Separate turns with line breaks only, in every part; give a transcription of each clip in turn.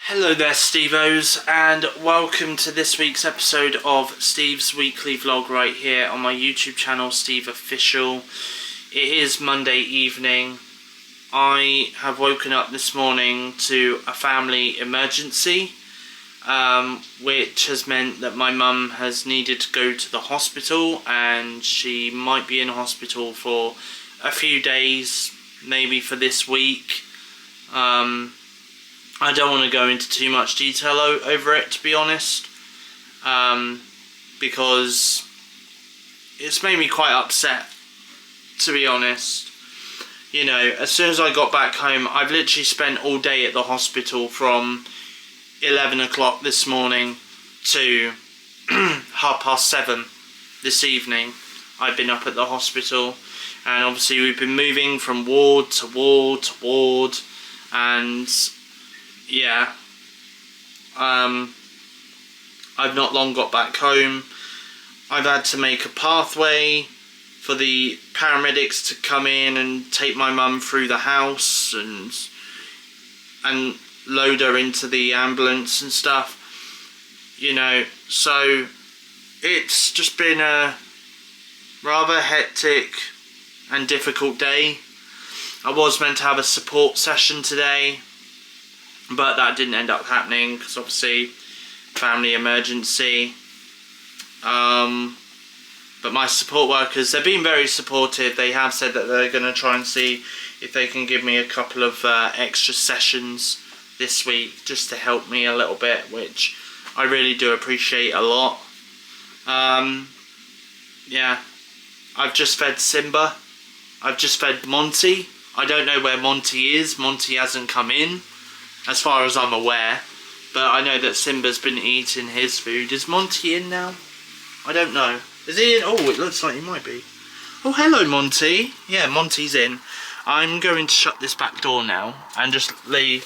Hello there Stevos, and welcome to this week's episode of Steve's weekly vlog right here on my YouTube channel, SteveOfficial. It is Monday evening. I have woken up this morning to a family emergency, which has meant that my mum has needed to go to the hospital, and she might be in hospital for a few days, maybe for this week. I don't want to go into too much detail over it, to be honest, because it's made me quite upset, to be honest. You know, as soon as I got back home, I've literally spent all day at the hospital from 11 o'clock this morning to 7:30 this evening. I've been up at the hospital, and obviously we've been moving from ward to ward to ward, and yeah, I've not long got back home. I've had to make a pathway for the paramedics to come in and take my mum through the house and load her into the ambulance and stuff, you know. So it's just been a rather hectic and difficult day. I was meant to have a support session today, but that didn't end up happening because obviously family emergency. But my support workers, they've been very supportive. They have said that they're going to try and see if they can give me a couple of extra sessions this week just to help me a little bit, which I really do appreciate a lot. Yeah, I've just fed Simba. I've just fed Monty. I don't know where Monty is. Monty hasn't come in, as far as I'm aware, but I know that Simba's been eating his food. Is Monty in now? I don't know. Is he in? Oh, it looks like he might be. Oh, hello Monty. Yeah, Monty's in. I'm going to shut this back door now and just leave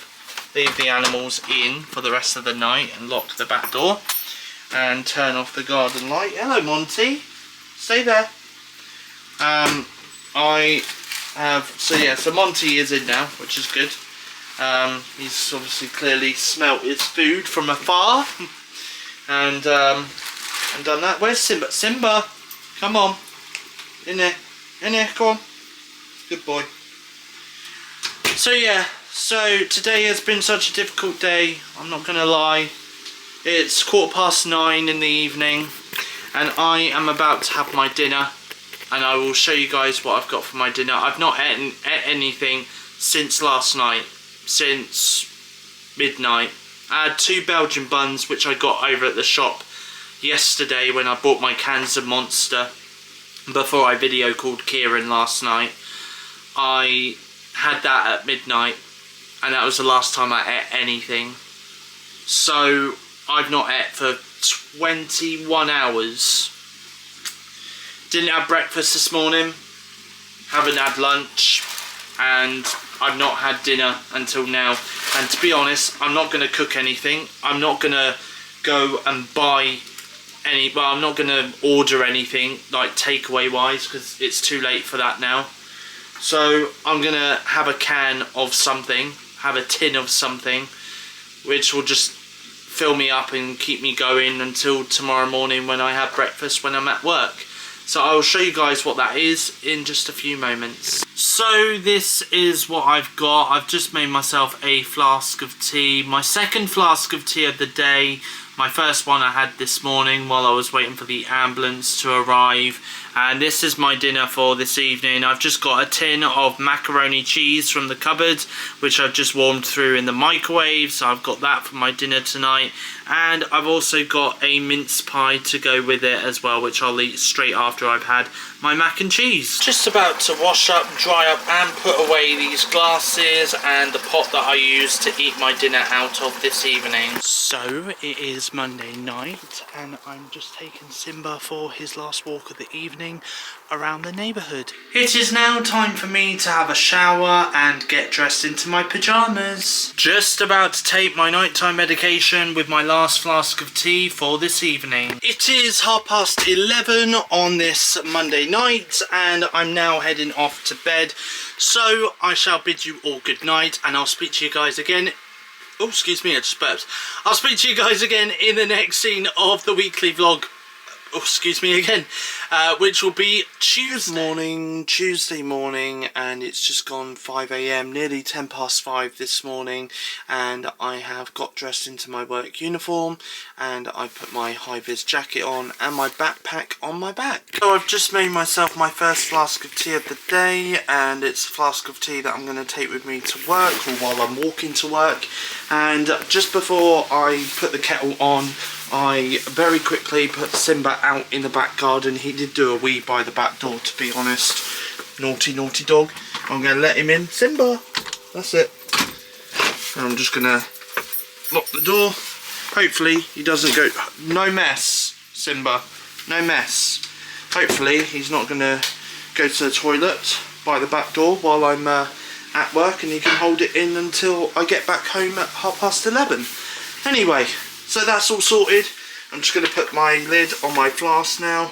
the animals in for the rest of the night and lock the back door and turn off the garden light. Hello Monty. Stay there. So Monty is in now, which is good. He's obviously clearly smelt his food from afar and done that. Where's Simba? Simba, come on. In there, come on. Good boy. So yeah, so today has been such a difficult day, I'm not going to lie. It's 9:15 in the evening and I am about to have my dinner, and I will show you guys what I've got for my dinner. I've not ate anything since last night. Since midnight. I had 2 Belgian buns which I got over at the shop yesterday when I bought my cans of Monster before I video called Kieran last night. I had that at midnight and that was the last time I ate anything. So I've not ate for 21 hours. Didn't have breakfast this morning, haven't had lunch, and I've not had dinner until now. And to be honest, I'm not going to cook anything. I'm not going to go and buy any, well, I'm not going to order anything like takeaway wise because it's too late for that now. So I'm going to have a can of something, have a tin of something, which will just fill me up and keep me going until tomorrow morning when I have breakfast when I'm at work. So I will show you guys what that is in just a few moments. So this is what I've got. I've just made myself a flask of tea. My second flask of tea of the day. My first one I had this morning while I was waiting for the ambulance to arrive. And this is my dinner for this evening. I've just got a tin of macaroni cheese from the cupboard, which I've just warmed through in the microwave. So I've got that for my dinner tonight. And I've also got a mince pie to go with it as well, which I'll eat straight after I've had my mac and cheese. Just about to wash up, dry up and put away these glasses and the pot that I used to eat my dinner out of this evening. So it is Monday night and I'm just taking Simba for his last walk of the evening around the neighbourhood. It is now time for me to have a shower and get dressed into my pyjamas. Just about to take my nighttime medication with my last flask of tea for this evening. It is 11:30 on this Monday night and I'm now heading off to bed. So I shall bid you all good night and I'll speak to you guys again Oh, excuse me, I just burped. I'll speak to you guys again in the next scene of the weekly vlog. Oh, excuse me again, which will be Tuesday morning, and it's just gone 5 AM, nearly 10 past 5 this morning, and I have got dressed into my work uniform, and I put my high-vis jacket on and my backpack on my back. So I've just made myself my first flask of tea of the day, and it's a flask of tea that I'm going to take with me to work, or while I'm walking to work. And just before I put the kettle on, I very quickly put Simba out in the back garden. He did do a wee by the back door, to be honest. Naughty, naughty dog. I'm going to let him in. Simba! That's it. And I'm just going to lock the door. Hopefully he doesn't go... No mess, Simba. No mess. Hopefully he's not going to go to the toilet by the back door while I'm at work, and he can hold it in until I get back home at 11:30. Anyway, so that's all sorted. I'm just going to put my lid on my flask now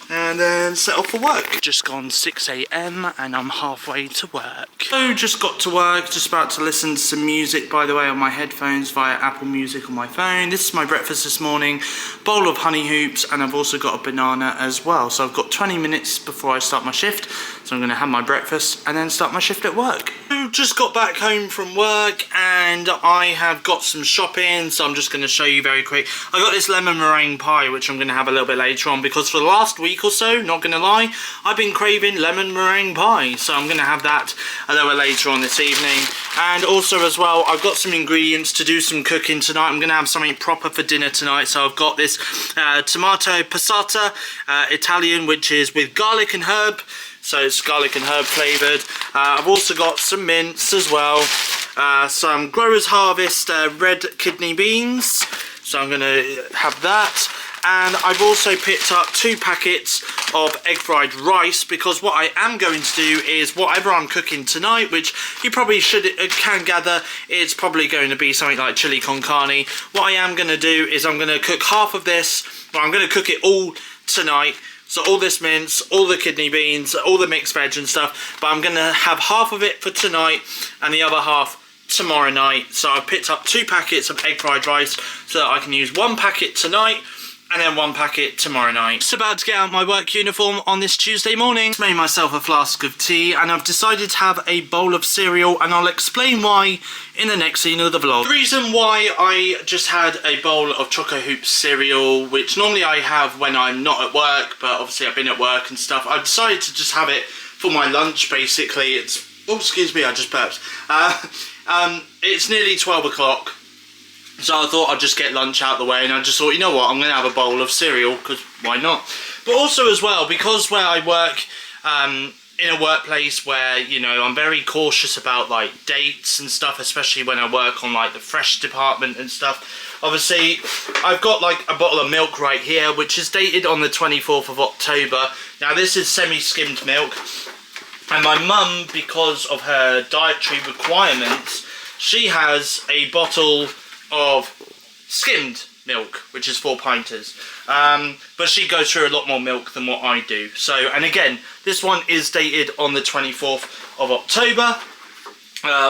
and then set off for work. Just gone 6 AM and I'm halfway to work. So just got to work, just about to listen to some music, by the way, on my headphones via Apple Music on my phone. This is my breakfast this morning, bowl of honey hoops, and I've also got a banana as well. So I've got 20 minutes before I start my shift, so I'm going to have my breakfast and then start my shift at work. So just got back home from work and I have got some shopping, so I'm just going to show you very quick. I got this lemon meringue pie, which I'm going to have a little bit later on, because for the last week or so, not gonna lie, I've been craving lemon meringue pie, so I'm gonna have that a little bit later on this evening. And also as well, I've got some ingredients to do some cooking tonight. I'm gonna have something proper for dinner tonight, so I've got this tomato passata Italian, which is with garlic and herb, so it's garlic and herb flavoured. I've also got some mince as well, some Growers Harvest red kidney beans, so I'm gonna have that. And I've also picked up 2 packets of egg fried rice, because what I am going to do is whatever I'm cooking tonight, which you probably can gather, it's probably going to be something like chili con carne. What I am going to do is I'm going to cook half of this, but I'm going to cook it all tonight. So all this mince, all the kidney beans, all the mixed veg and stuff, but I'm going to have half of it for tonight and the other half tomorrow night. So I've picked up 2 packets of egg fried rice so that I can use 1 packet tonight and then 1 packet tomorrow night. Just about to get out my work uniform on this Tuesday morning. Made myself a flask of tea, and I've decided to have a bowl of cereal, and I'll explain why in the next scene of the vlog. The reason why I just had a bowl of Choco Hoops cereal, which normally I have when I'm not at work, but obviously I've been at work and stuff, I decided to just have it for my lunch basically. It's, oh excuse me, I just burped. It's nearly 12 o'clock. So I thought I'd just get lunch out of the way, and I just thought, you know what, I'm going to have a bowl of cereal, because why not? But also as well, because where I work in a workplace where, you know, I'm very cautious about like dates and stuff, especially when I work on like the fresh department and stuff. Obviously, I've got like a bottle of milk right here, which is dated on the 24th of October. Now this is semi-skimmed milk, and my mum, because of her dietary requirements, she has a bottle of skimmed milk, which is 4 pinters, but she goes through a lot more milk than what I do. So, and again, this one is dated on the 24th of October,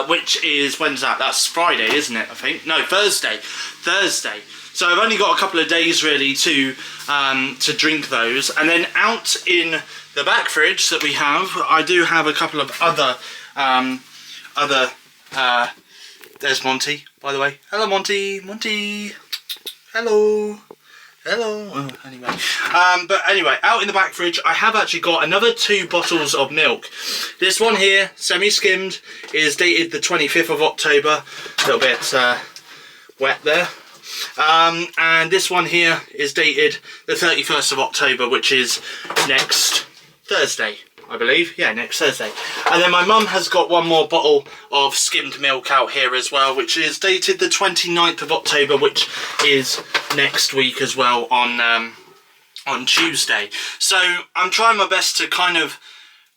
which is, when's that? That's Friday, isn't it? I think, no, Thursday. So I've only got a couple of days really to drink those. And then out in the back fridge that we have, I do have a couple of other there's Monty, by the way. Hello, Monty. Monty. Hello. Hello. Oh, anyway. But anyway, out in the back fridge, I have actually got another 2 bottles of milk. This one here, semi-skimmed, is dated the 25th of October. A little bit wet there. And this one here is dated the 31st of October, which is next Thursday, I believe. Yeah, next Thursday. And then my mum has got one more bottle of skimmed milk out here as well, which is dated the 29th of October, which is next week as well on Tuesday. So I'm trying my best to kind of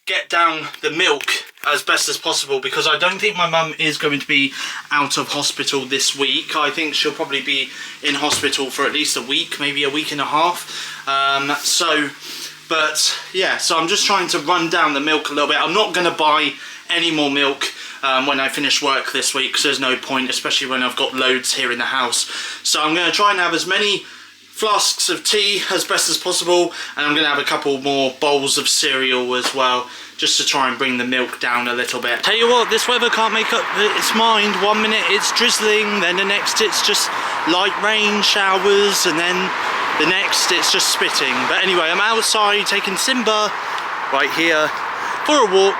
get down the milk as best as possible, because I don't think my mum is going to be out of hospital this week. I think she'll probably be in hospital for at least a week, maybe a week and a half. But yeah, so I'm just trying to run down the milk a little bit. I'm not going to buy any more milk when I finish work this week, because there's no point, especially when I've got loads here in the house. So I'm going to try and have as many flasks of tea as best as possible, and I'm going to have a couple more bowls of cereal as well, just to try and bring the milk down a little bit. Tell you what, this weather can't make up its mind. 1 minute it's drizzling, then the next it's just light rain showers, and then the next it's just spitting. But anyway, I'm outside taking Simba right here for a walk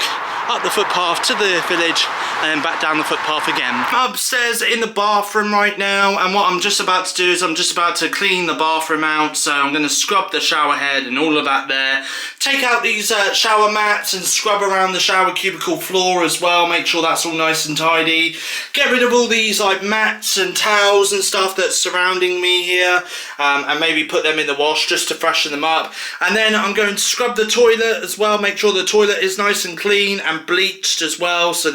up the footpath to the village and then back down the footpath again. I'm upstairs in the bathroom right now, and what I'm just about to do is I'm just about to clean the bathroom out. So I'm going to scrub the shower head and all of that there. Take out these shower mats and scrub around the shower cubicle floor as well. Make sure that's all nice and tidy. Get rid of all these like mats and towels and stuff that's surrounding me here, and maybe put them in the wash just to freshen them up. And then I'm going to scrub the toilet as well. Make sure the toilet is nice and clean and bleached as well, so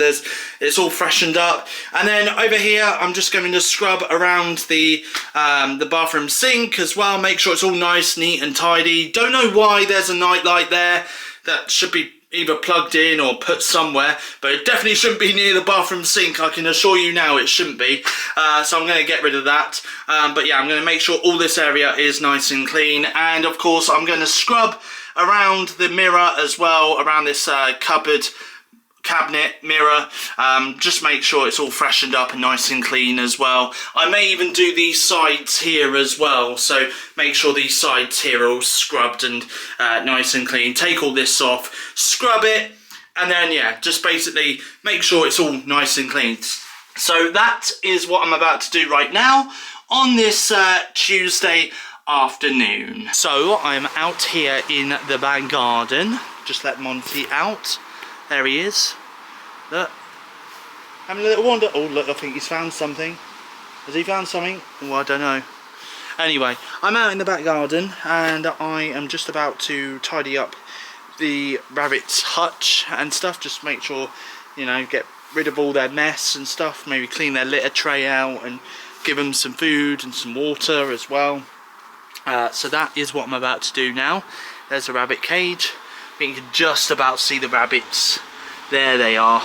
it's all freshened up. And then over here I'm just going to scrub around the bathroom sink as well. Make sure it's all nice, neat and tidy. Don't know why there's a nightlight there. That should be either plugged in or put somewhere, but it definitely shouldn't be near the bathroom sink. I can assure you now it shouldn't be. So I'm going to get rid of that. But yeah, I'm going to make sure all this area is nice and clean. And of course I'm going to scrub around the mirror as well, around this cabinet mirror. Just make sure it's all freshened up and nice and clean as well. I may even do these sides here as well, so make sure these sides here are all scrubbed and nice and clean. Take all this off, scrub it, and then yeah, just basically make sure it's all nice and clean. So that is what I'm about to do right now on this Tuesday afternoon. So I'm out here in the back garden. Just let Monty out. There he is. Look. Having a little wander. Oh look, I think he's found something. Has he found something? Oh, I don't know. Anyway, I'm out in the back garden and I am just about to tidy up the rabbit's hutch and stuff. Just make sure, you know, get rid of all their mess and stuff. Maybe clean their litter tray out and give them some food and some water as well. So that is what I'm about to do now. There's a rabbit cage. You can just about see the rabbits. There they are.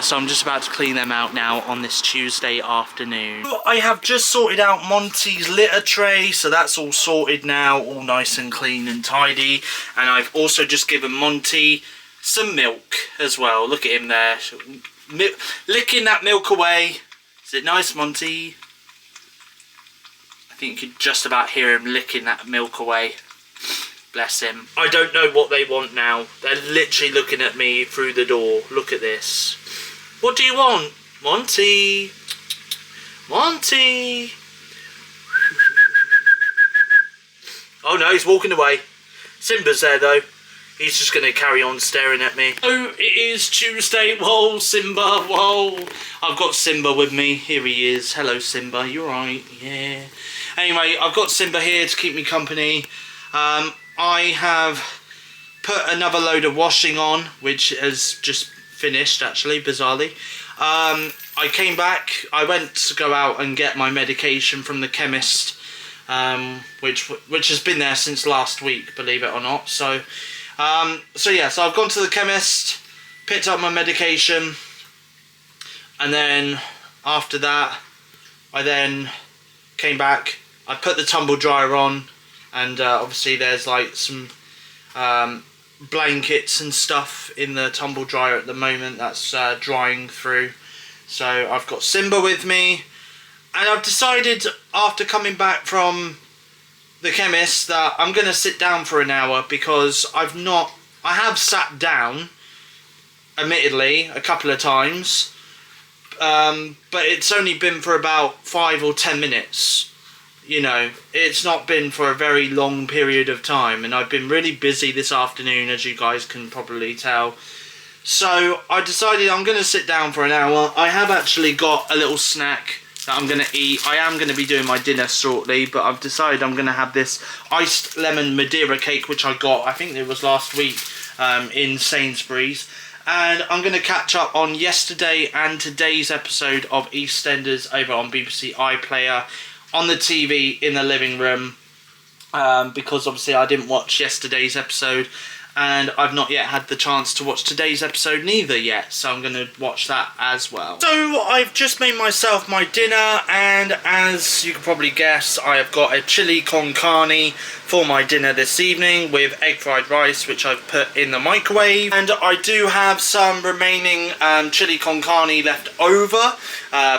So I'm just about to clean them out now on this Tuesday afternoon. I have just sorted out Monty's litter tray, so that's all sorted now, all nice and clean and tidy. And I've also just given Monty some milk as well. Look at him there, licking that milk away. Is it nice, Monty? I think you could just about hear him licking that milk away. Bless him. I don't know what they want now. They're literally looking at me through the door. Look at this. What do you want? Monty. Monty. Oh no, he's walking away. Simba's there though. He's just going to carry on staring at me. Oh, it is Tuesday. Whoa, Simba. Whoa. I've got Simba with me. Here he is. Hello, Simba. You alright? Yeah. Anyway, I've got Simba here to keep me company. I have put another load of washing on, which has just finished actually, bizarrely. I came back, I went to go out and get my medication from the chemist, which has been there since last week, believe it or not. So yeah, so I've gone to the chemist, picked up my medication, and then after that, I then came back, I put the tumble dryer on, and obviously there's like some blankets and stuff in the tumble dryer at the moment that's drying through. So I've got Simba with me, and I've decided after coming back from the chemist that I'm going to sit down for an hour, because I have sat down, admittedly, a couple of times, but it's only been for about 5 or 10 minutes. You know, it's not been for a very long period of time, and I've been really busy this afternoon, as you guys can probably tell. So I decided I'm going to sit down for an hour. I have actually got a little snack that I'm going to eat. I am going to be doing my dinner shortly, but I've decided I'm going to have this iced lemon Madeira cake, which I got, I think it was last week, in Sainsbury's. And I'm going to catch up on yesterday and today's episode of EastEnders over on BBC iPlayer, on the TV in the living room, because obviously I didn't watch yesterday's episode, and I've not yet had the chance to watch today's episode neither yet, so I'm going to watch that as well. So I've just made myself my dinner, and as you can probably guess, I have got a chili con carne for my dinner this evening with egg fried rice, which I've put in the microwave, and I do have some remaining chili con carne left over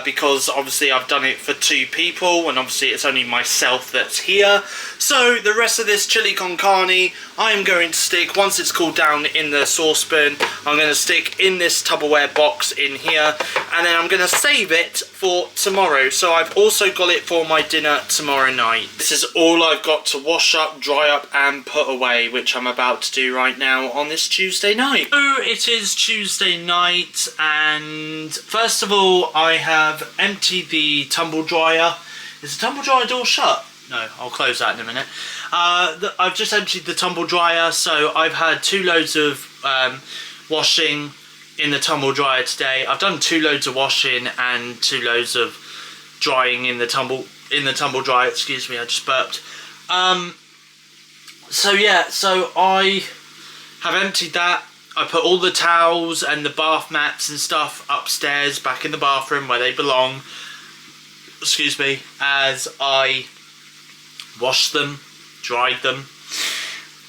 because obviously I've done it for 2 people, and obviously it's only myself that's here. So the rest of this chili con carne I'm going to stick, once it's cooled down in the saucepan, I'm going to stick in this Tupperware box in here, and then I'm going to save it for tomorrow. So I've also got it for my dinner tomorrow night. This is all I've got to wash up, dry up and put away, which I'm about to do right now on this Tuesday night. So it is Tuesday night, and first of all I have emptied the tumble dryer. Is the tumble dryer door shut? No, I'll close that in a minute. I've just emptied the tumble dryer, so I've had 2 loads of washing in the tumble dryer today. I've done 2 loads of washing and 2 loads of drying in the tumble dryer. Excuse me, I just burped. So yeah, so I have emptied that. I put all the towels and the bath mats and stuff upstairs, back in the bathroom where they belong. Excuse me, as I washed them, dried them,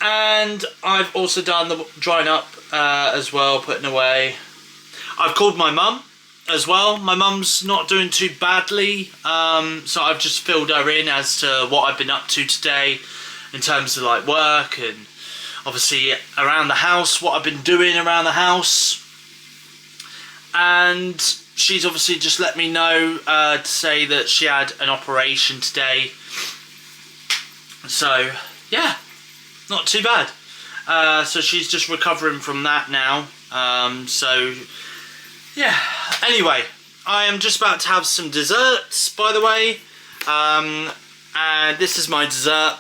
and I've also done the drying up as well, putting away. I've called my mum as well. My mum's not doing too badly, so I've just filled her in as to what I've been up to today in terms of like work and obviously around the house, what I've been doing around the house. And she's obviously just let me know to say that she had an operation today. So yeah, not too bad. So she's just recovering from that now. So yeah, anyway, I am just about to have some desserts, by the way. And this is my dessert,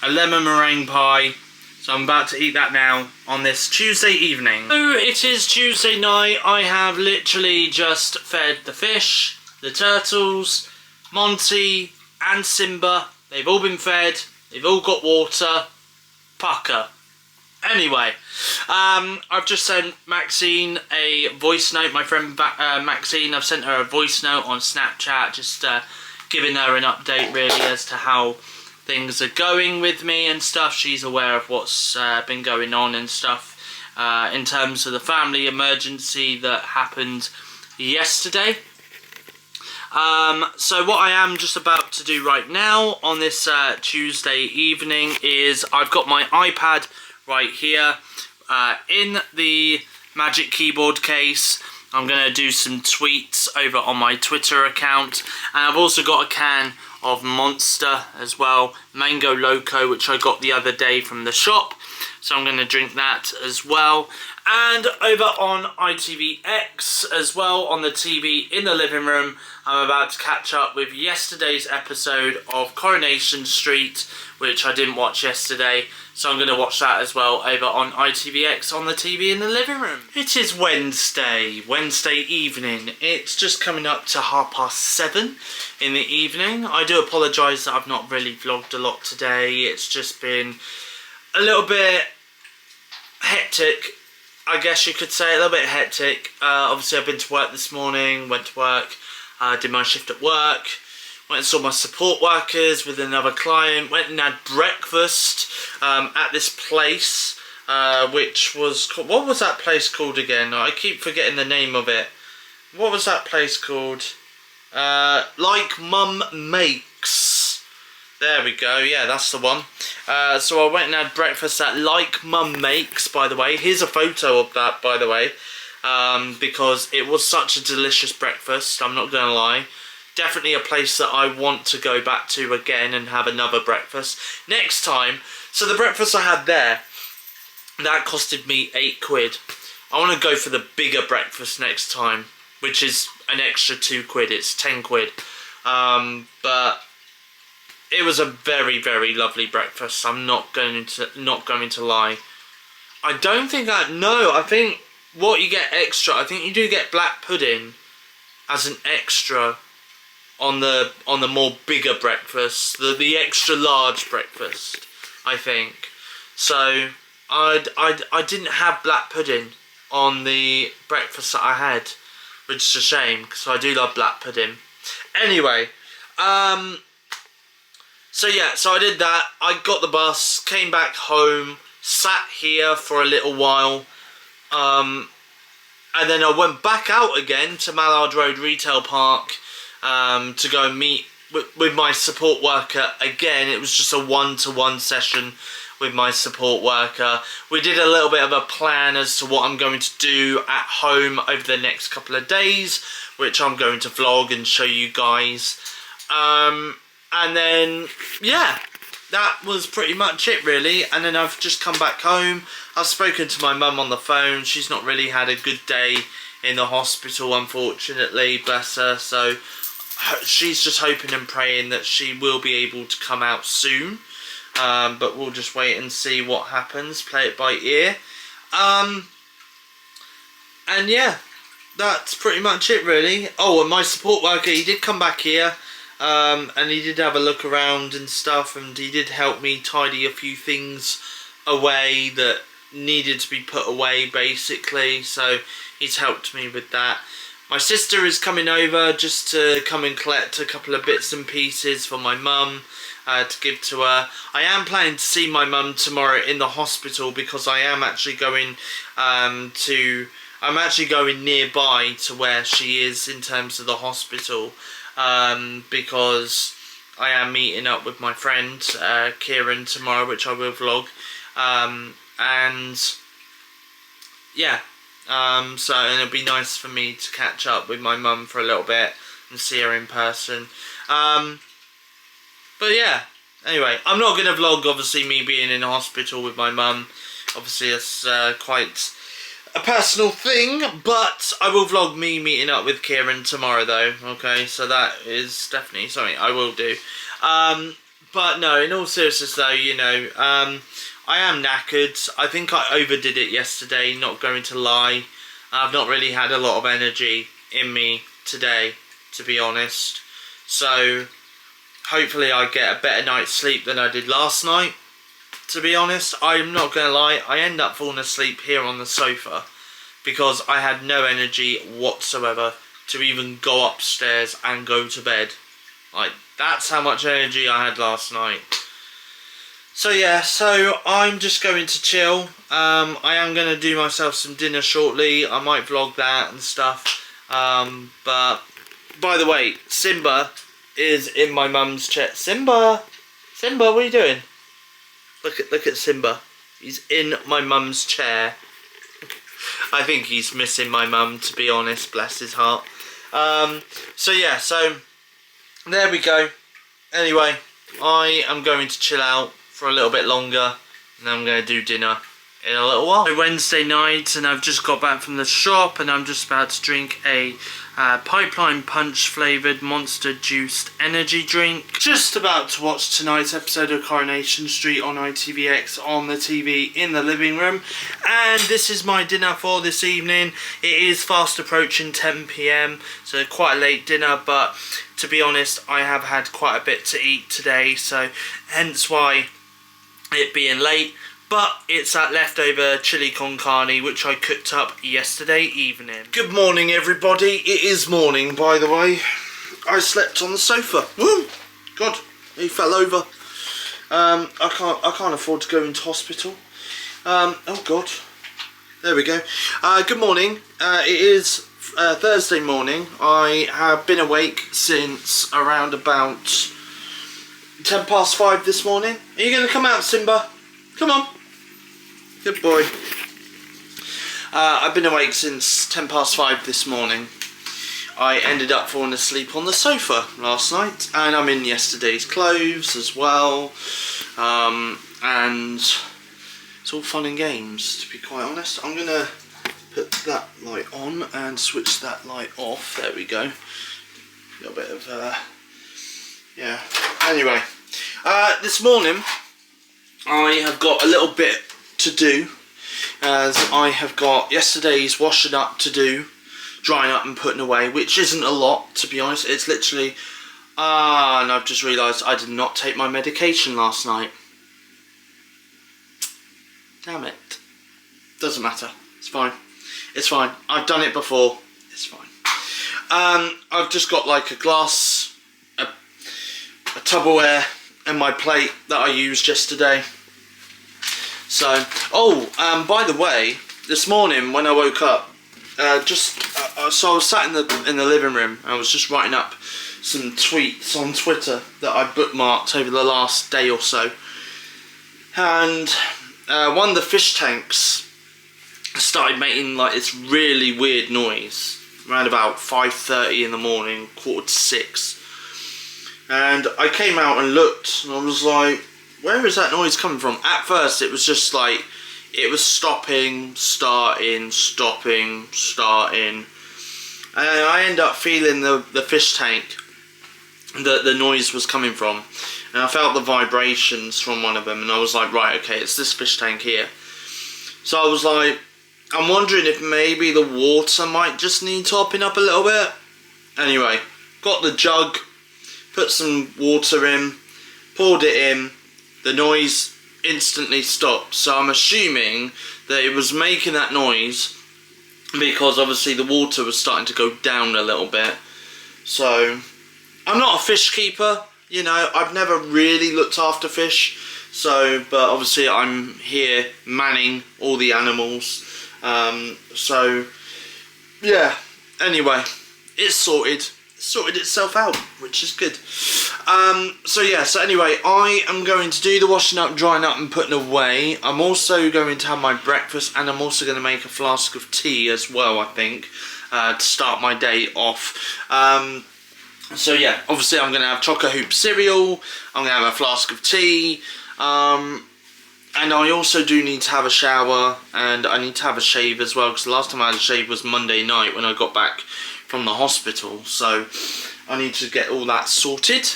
a lemon meringue pie. So I'm about to eat that now on this Tuesday evening. So it is Tuesday night. I have literally just fed the fish, the turtles, Monty and Simba. They've all been fed. They've all got water. Pucker. Anyway, I've just sent Maxine a voice note. My friend Maxine, I've sent her a voice note on Snapchat, just giving her an update really as to how things are going with me and stuff. She's aware of what's been going on and stuff in terms of the family emergency that happened yesterday. So what I am just about to do right now on this Tuesday evening is I've got my iPad right here in the Magic Keyboard case. I'm going to do some tweets over on my Twitter account, and I've also got a can of Monster as well, Mango Loco, which I got the other day from the shop, so I'm going to drink that as well. And over on ITVX as well, on the TV in the living room, I'm about to catch up with yesterday's episode of Coronation Street, which I didn't watch yesterday, so I'm going to watch that as well over on ITVX on the TV in the living room. It is Wednesday evening. It's just coming up to 7:30 in the evening. I do apologise that I've not really vlogged a lot today. It's just been a little bit hectic, I guess you could say, a little bit hectic. Obviously I've been to work this morning, went to work, did my shift at work, went and saw my support workers with another client, went and had breakfast at this place, which was called, what was that place called again? I keep forgetting the name of it. What was that place called? Like Mum Makes. There we go, yeah, that's the one. So I went and had breakfast at Like Mum Makes, by the way. Here's a photo of that, by the way, because it was such a delicious breakfast, I'm not going to lie. Definitely a place that I want to go back to again and have another breakfast next time. So the breakfast I had there, that costed me £8. I want to go for the bigger breakfast next time, which is an extra £2. It's £10. But it was a very, very lovely breakfast. I'm not going to lie. I don't think I think what you get extra, I think you do get black pudding as an extra on the more bigger breakfast, the extra large breakfast, I think. So I didn't have black pudding on the breakfast that I had, which is a shame because I do love black pudding. Anyway, so yeah, so I did that. I got the bus, came back home, sat here for a little while, and then I went back out again to Mallard Road Retail Park to go and meet with my support worker again. It was just a one-to-one session with my support worker. We did a little bit of a plan as to what I'm going to do at home over the next couple of days, which I'm going to vlog and show you guys. And then, yeah, that was pretty much it really. And then I've just come back home. I've spoken to my mum on the phone. She's not really had a good day in the hospital, unfortunately, bless her. So she's just hoping and praying that she will be able to come out soon. But we'll just wait and see what happens, play it by ear. And yeah, that's pretty much it really. Oh, and my support worker, he did come back here, and he did have a look around and stuff, and he did help me tidy a few things away that needed to be put away basically, so he's helped me with that. My sister is coming over just to come and collect a couple of bits and pieces for my mum to give to her. I am planning to see my mum tomorrow in the hospital because I am actually going I'm actually going nearby to where she is in terms of the hospital, because I am meeting up with my friend Kieran tomorrow, which I will vlog, and yeah. So and it'll be nice for me to catch up with my mum for a little bit and see her in person. But yeah, anyway, I'm not going to vlog obviously me being in the hospital with my mum. Obviously it's quite a personal thing, but I will vlog me meeting up with Kieran tomorrow though, okay? So that is definitely something I will do. But no, in all seriousness though, you know, I am knackered. I think I overdid it yesterday, not going to lie. I've not really had a lot of energy in me today, to be honest. So hopefully I get a better night's sleep than I did last night. To be honest, I'm not going to lie, I end up falling asleep here on the sofa because I had no energy whatsoever to even go upstairs and go to bed. Like, that's how much energy I had last night. So yeah, so I'm just going to chill. I am going to do myself some dinner shortly. I might vlog that and stuff. But by the way, Simba is in my mum's chair. Simba, what are you doing? Look at Simba. He's in my mum's chair. I think he's missing my mum, to be honest. Bless his heart. So yeah, so there we go. Anyway, I am going to chill out for a little bit longer, and I'm going to do dinner in a little while. Wednesday night, and I've just got back from the shop, and I'm just about to drink a pipeline punch flavoured monster juiced energy drink. Just about to watch tonight's episode of Coronation Street on ITVX on the TV in the living room, and this is my dinner for this evening. It is fast approaching 10 PM, so quite a late dinner, but to be honest, I have had quite a bit to eat today, so hence why it being late. But it's that leftover chili con carne which I cooked up yesterday evening. Good morning everybody. It is morning, by the way. I slept on the sofa. Woo! God, he fell over. I can't afford to go into hospital. Oh God. There we go. Good morning. It is Thursday morning. I have been awake since around about 5:10 this morning. Are you going to come out, Simba? Come on. Good boy. I've been awake since 5:10 this morning. I ended up falling asleep on the sofa last night, and I'm in yesterday's clothes as well. And it's all fun and games, to be quite honest. I'm going to put that light on and switch that light off. There we go. A little bit of, yeah. Anyway, this morning I have got a little bit to do, as I have got yesterday's washing up to do, drying up and putting away, which isn't a lot, to be honest. It's literally, and I've just realised I did not take my medication last night. Damn it. Doesn't matter. It's fine. It's fine. I've done it before. It's fine. I've just got like a glass, a Tupperware, and my plate that I used yesterday. So, by the way, this morning when I woke up, so I was sat in the living room. I was just writing up some tweets on Twitter that I bookmarked over the last day or so, and one of the fish tanks started making like this really weird noise around about 5:30 in the morning, 5:45, and I came out and looked, and I was like, where is that noise coming from? At first it was just like, it was stopping, starting, stopping, starting, and I ended up feeling the fish tank that the noise was coming from, and I felt the vibrations from one of them, and I was like, right, okay, it's this fish tank here. So I was like, I'm wondering if maybe the water might just need topping up a little bit. Anyway, got the jug, put some water in, poured it in, the noise instantly stopped. So I'm assuming that it was making that noise because obviously the water was starting to go down a little bit. So I'm not a fish keeper, you know, I've never really looked after fish, so, but obviously I'm here manning all the animals, so yeah, anyway, it's sorted itself out, which is good. So yeah, so anyway, I am going to do the washing up, drying up and putting away. I'm also going to have my breakfast, and I'm also going to make a flask of tea as well, I think, to start my day off. So yeah, obviously I'm going to have Choco Hoop cereal, I'm going to have a flask of tea, and I also do need to have a shower, and I need to have a shave as well, because the last time I had a shave was Monday night when I got back from the hospital, so I need to get all that sorted,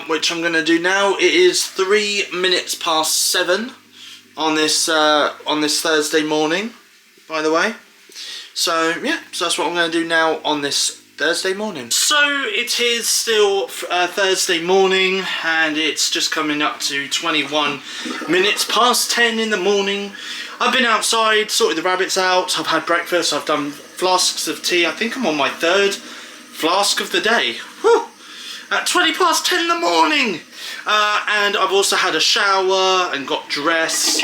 which I'm going to do now. It is 7:03 on this Thursday morning, by the way. So yeah, so that's what I'm going to do now on this Thursday morning. So it is still Thursday morning, and it's just coming up to 10:21 in the morning. I've been outside, sorted the rabbits out, I've had breakfast, I've done flasks of tea. I think I'm on my 3rd flask of the day. Whew. At 10:20 in the morning. And I've also had a shower and got dressed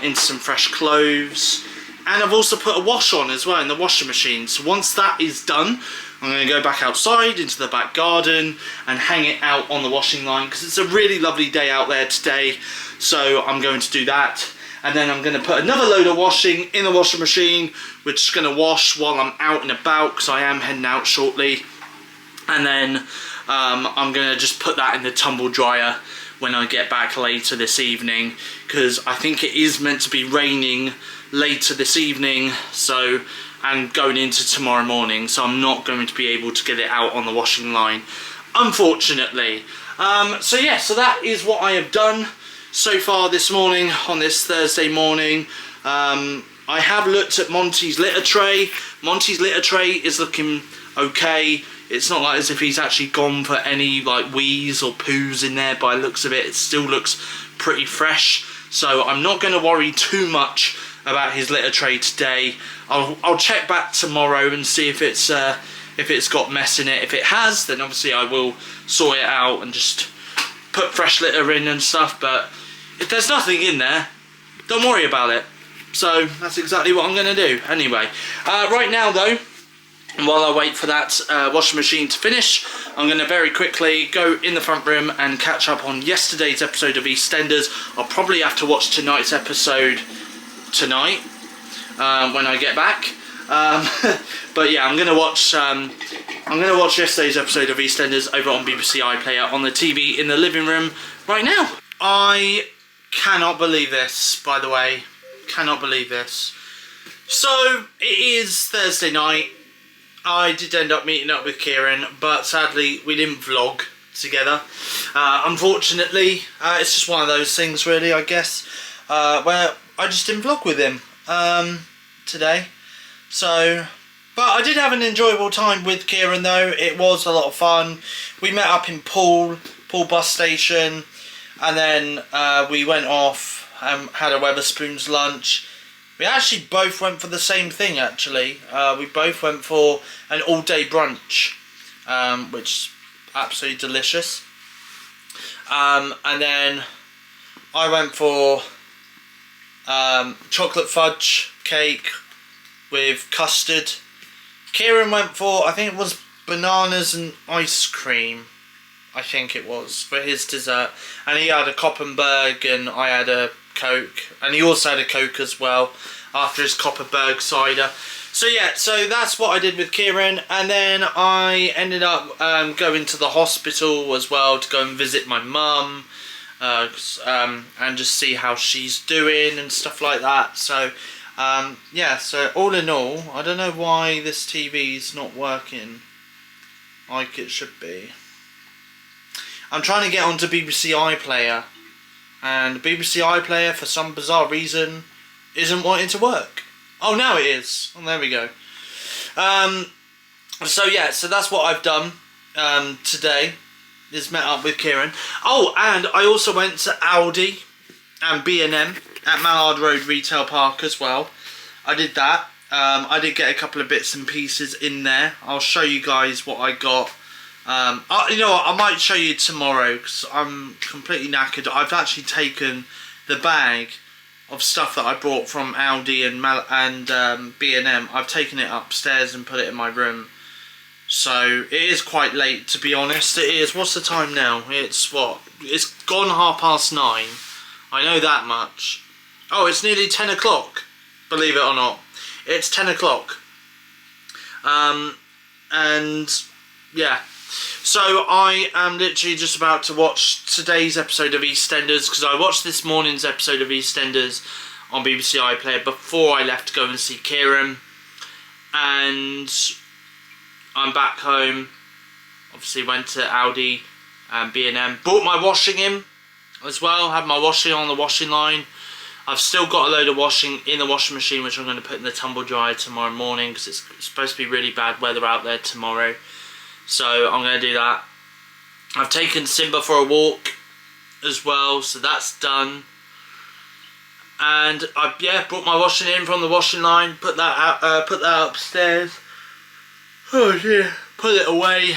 in some fresh clothes. And I've also put a wash on as well in the washing machine. So once that is done, I'm going to go back outside into the back garden and hang it out on the washing line, because it's a really lovely day out there today. So I'm going to do that. And then I'm going to put another load of washing in the washing machine, which is going to wash while I'm out and about, because I am heading out shortly. And then I'm going to just put that in the tumble dryer when I get back later this evening, because I think it is meant to be raining later this evening, so, and going into tomorrow morning, so I'm not going to be able to get it out on the washing line, unfortunately. So yeah, so that is what I have done so far this morning on this Thursday morning. I have looked at Monty's litter tray. Monty's litter tray is looking okay. It's not like as if he's actually gone for any like wheeze or poos in there by the looks of it. It still looks pretty fresh, so I'm not going to worry too much about his litter tray today. I'll check back tomorrow and see if it's got mess in it. If it has, then obviously I will sort it out and just put fresh litter in and stuff, but if there's nothing in there, don't worry about it. So that's exactly what I'm going to do. Anyway, right now though, while I wait for that washing machine to finish, I'm going to very quickly go in the front room and catch up on yesterday's episode of EastEnders. I'll probably have to watch tonight's episode tonight when I get back. But yeah, I'm going to watch yesterday's episode of EastEnders over on BBC iPlayer on the TV in the living room right now. I cannot believe this, by the way. Cannot believe this. So it is Thursday night. I did end up meeting up with Kieran, but sadly we didn't vlog together. Unfortunately, it's just one of those things really, I guess, where I just didn't vlog with him today. So, but I did have an enjoyable time with Kieran though. It was a lot of fun. We met up in Poole bus station, and then we went off, had a Weatherspoons lunch. We actually both went for the same thing, actually. We both went for an all-day brunch, which is absolutely delicious. And then I went for chocolate fudge cake with custard. Kieran went for, I think it was bananas and ice cream, I think it was, for his dessert. And he had a Koppenberg and I had a Coke. And he also had a Coke as well after his Koppenberg cider. So yeah, so that's what I did with Kieran. And then I ended up going to the hospital as well to go and visit my mum. And just see how she's doing and stuff like that. So yeah, so all in all, I don't know why this TV's not working like it should be. I'm trying to get onto BBC iPlayer, and BBC iPlayer for some bizarre reason isn't wanting to work. Oh, now it is. Oh, there we go. So yeah, so that's what I've done today. Is met up with Kieran. Oh, and I also went to Aldi and B&M at Mallard Road Retail Park as well. I did that. I did get a couple of bits and pieces in there. I'll show you guys what I got. You know what, I might show you tomorrow because I'm completely knackered. I've actually taken the bag of stuff that I bought from Aldi and B&M. I've taken it upstairs and put it in my room. So it is quite late, to be honest. It is. What's the time now? It's what? It's gone 9:30. I know that much. Oh, it's nearly 10 o'clock. Believe it or not, it's 10 o'clock. And yeah. So I am literally just about to watch today's episode of EastEnders, because I watched this morning's episode of EastEnders on BBC iPlayer before I left to go and see Kieran. And I'm back home. Obviously went to Aldi and B&M. Brought my washing in as well. Had my washing on the washing line. I've still got a load of washing in the washing machine, which I'm going to put in the tumble dryer tomorrow morning, because it's supposed to be really bad weather out there tomorrow. So I'm going to do that. I've taken Simba for a walk as well, so that's done. And I've brought my washing in from the washing line. Put that out, put that upstairs. Oh dear, put it away.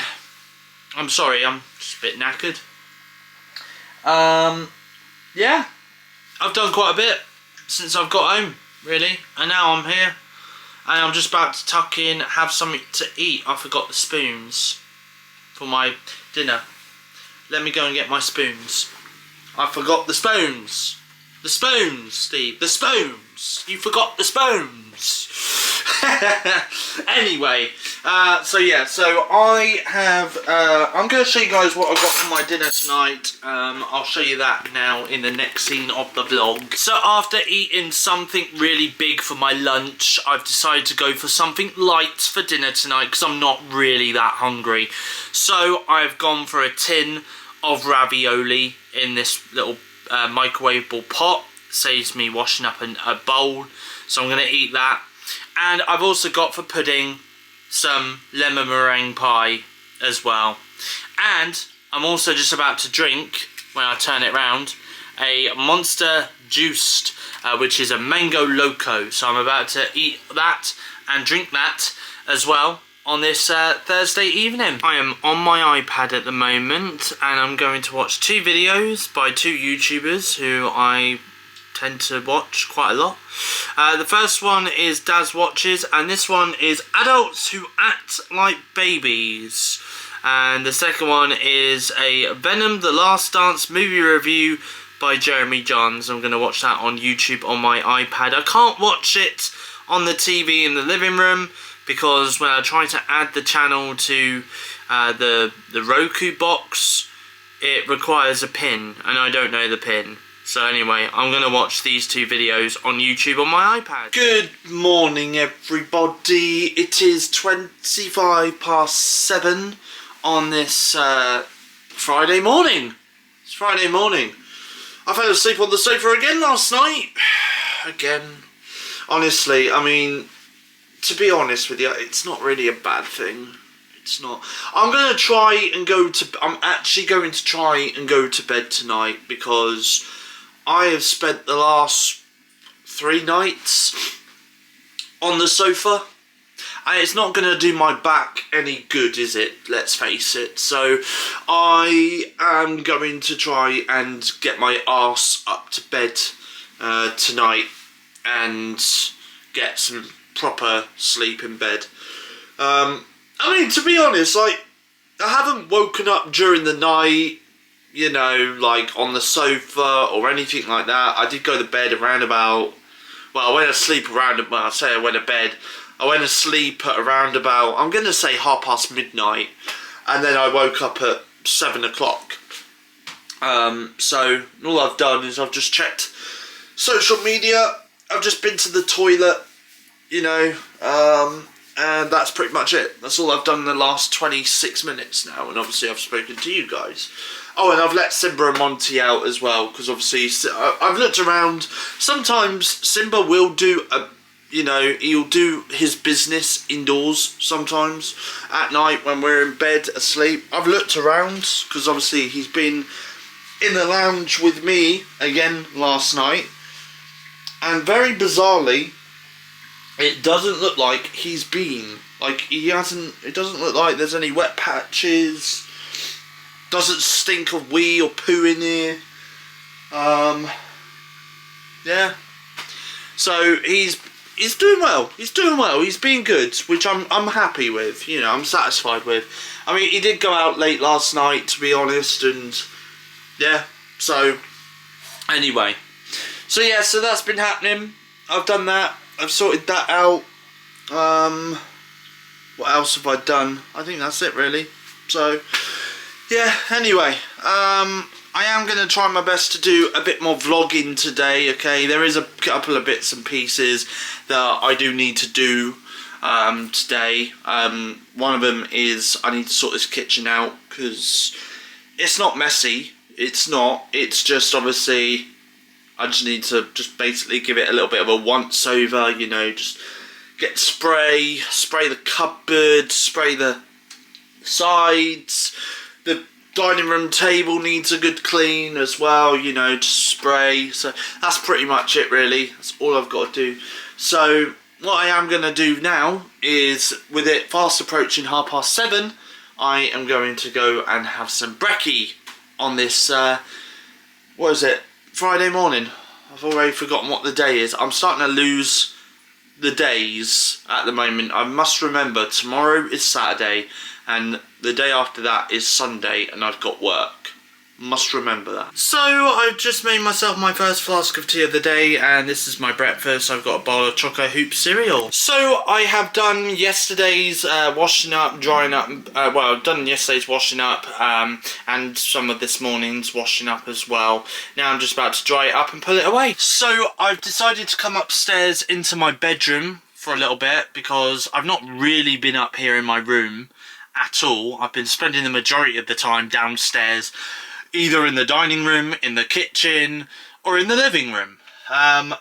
I'm sorry, I'm just a bit knackered. Yeah, I've done quite a bit since I've got home, really. And now I'm here, and I'm just about to tuck in, have something to eat. I forgot the spoons for my dinner. Let me go and get my spoons. I forgot the spoons. The spoons, Steve. The spoons. You forgot the spoons. Anyway, so yeah, so I have, I'm going to show you guys what I got for my dinner tonight. I'll show you that now in the next scene of the vlog. So after eating something really big for my lunch, I've decided to go for something light for dinner tonight, because I'm not really that hungry. So I've gone for a tin of ravioli in this little microwavable pot. Saves me washing up a bowl, so I'm going to eat that. And I've also got for pudding some lemon meringue pie as well. And I'm also just about to drink, when I turn it round, a Monster Juiced, which is a mango loco. So I'm about to eat that and drink that as well on this Thursday evening. I am on my iPad at the moment, and I'm going to watch two videos by two YouTubers who I tend to watch quite a lot. The first one is Daz Watches, and this one is Adults Who Act Like Babies. And the second one is a Venom The Last Dance movie review by Jeremy Johns. I'm going to watch that on YouTube on my iPad. I can't watch it on the TV in the living room, because when I try to add the channel to the Roku box, it requires a pin, and I don't know the pin. So anyway, I'm going to watch these two videos on YouTube on my iPad. Good morning, everybody. It is 7:25 on this Friday morning. It's Friday morning. I fell asleep on the sofa again last night. Again. Honestly, I mean, to be honest with you, it's not really a bad thing. It's not. I'm actually going to try and go to bed tonight, because I have spent the last 3 nights on the sofa, and it's not going to do my back any good, is it? Let's face it. So I am going to try and get my arse up to bed tonight and get some proper sleep in bed. I mean, to be honest, like, I haven't woken up during the night, you know, like on the sofa or anything like that. I did go to bed around about, well, I went to sleep around, well, I say I went to bed. I went to sleep at around about, I'm going to say midnight, and then I woke up at 7 o'clock. So all I've done is I've just checked social media, I've just been to the toilet, you know, and that's pretty much it. That's all I've done in the last 26 minutes now, and obviously I've spoken to you guys. Oh, and I've let Simba and Monty out as well, because obviously I've looked around. Sometimes Simba will do a, you know, he'll do his business indoors sometimes at night when we're in bed asleep. I've looked around because obviously he's been in the lounge with me again last night, and very bizarrely, it doesn't look like he's been, like, he hasn't, it doesn't look like there's any wet patches, doesn't stink of wee or poo in here. Yeah, so he's doing well. He's doing well. He's being good, which I'm happy with. You know, I'm satisfied with. I mean, he did go out late last night, to be honest, and yeah. So anyway, so yeah, so that's been happening. I've done that. I've sorted that out. What else have I done? I think that's it, really. So yeah. Anyway, I am going to try my best to do a bit more vlogging today, okay? There is a couple of bits and pieces that I do need to do today. One of them is I need to sort this kitchen out, because it's not messy. It's not. It's just, obviously, I just need to just basically give it a little bit of a once over, you know, just get spray the cupboard, spray the sides. The dining room table needs a good clean as well, you know, just spray. So that's pretty much it, really. That's all I've got to do. So what I am going to do now is, with it fast approaching 7:30, I am going to go and have some brekkie on this, what is it, Friday morning. I've already forgotten what the day is. I'm starting to lose the days at the moment. I must remember tomorrow is Saturday and the day after that is Sunday, and I've got work. Must remember that. So I've just made myself my first flask of tea of the day, and this is my breakfast. I've got a bowl of Choco Hoop cereal. So I have done yesterday's washing up, drying up, well, I've done yesterday's washing up, and some of this morning's washing up as well. Now I'm just about to dry it up and put it away. So I've decided to come upstairs into my bedroom for a little bit, because I've not really been up here in my room at all. I've been spending the majority of the time downstairs, either in the dining room, in the kitchen, or in the living room.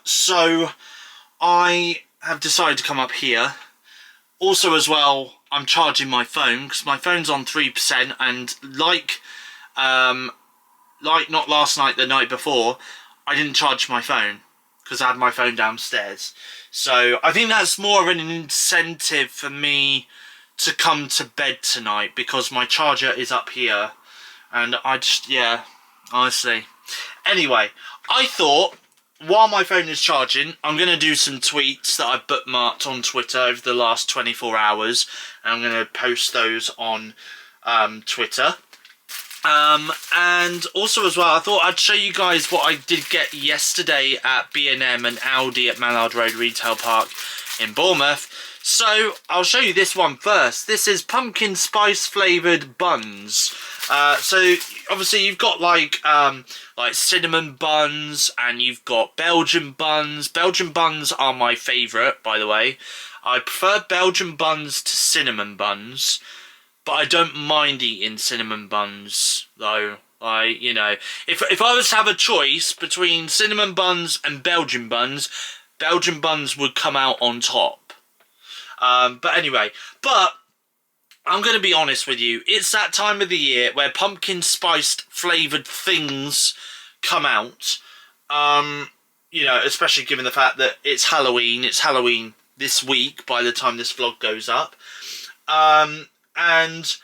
So I have decided to come up here. Also as well, I'm charging my phone, because my phone's on 3%, and like not last night, the night before, I didn't charge my phone, because I had my phone downstairs. So I think that's more of an incentive for me to come to bed tonight, because my charger is up here, and I just, yeah, honestly. Anyway, I thought, while my phone is charging, I'm going to do some tweets that I've bookmarked on Twitter over the last 24 hours, and I'm going to post those on Twitter. And also as well, I thought I'd show you guys what I did get yesterday at B&M and Aldi at Mallard Road Retail Park in Bournemouth. So I'll show you this one first. This is pumpkin spice flavoured buns. So obviously you've got like cinnamon buns, and you've got Belgian buns. Belgian buns are my favourite, by the way. I prefer Belgian buns to cinnamon buns, but I don't mind eating cinnamon buns though. You know, if I was to have a choice between cinnamon buns and Belgian buns would come out on top. But anyway, I'm going to be honest with you. It's that time of the year where pumpkin spiced flavoured things come out. You know, especially given the fact that it's Halloween. It's Halloween this week by the time this vlog goes up. And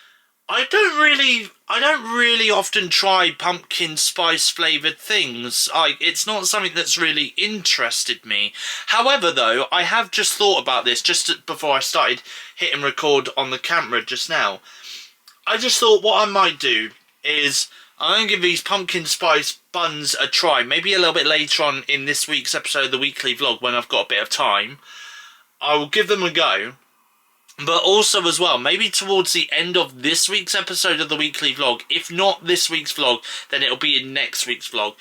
I don't really often try pumpkin spice flavoured things. It's not something that's really interested me. However, though, I have just thought about this just before I started hitting record on the camera just now. I just thought what I might do is I'm going to give these pumpkin spice buns a try. Maybe a little bit later on in this week's episode of the weekly vlog when I've got a bit of time. I will give them a go. But also as well, maybe towards the end of this week's episode of the weekly vlog, if not this week's vlog, then it'll be in next week's vlog,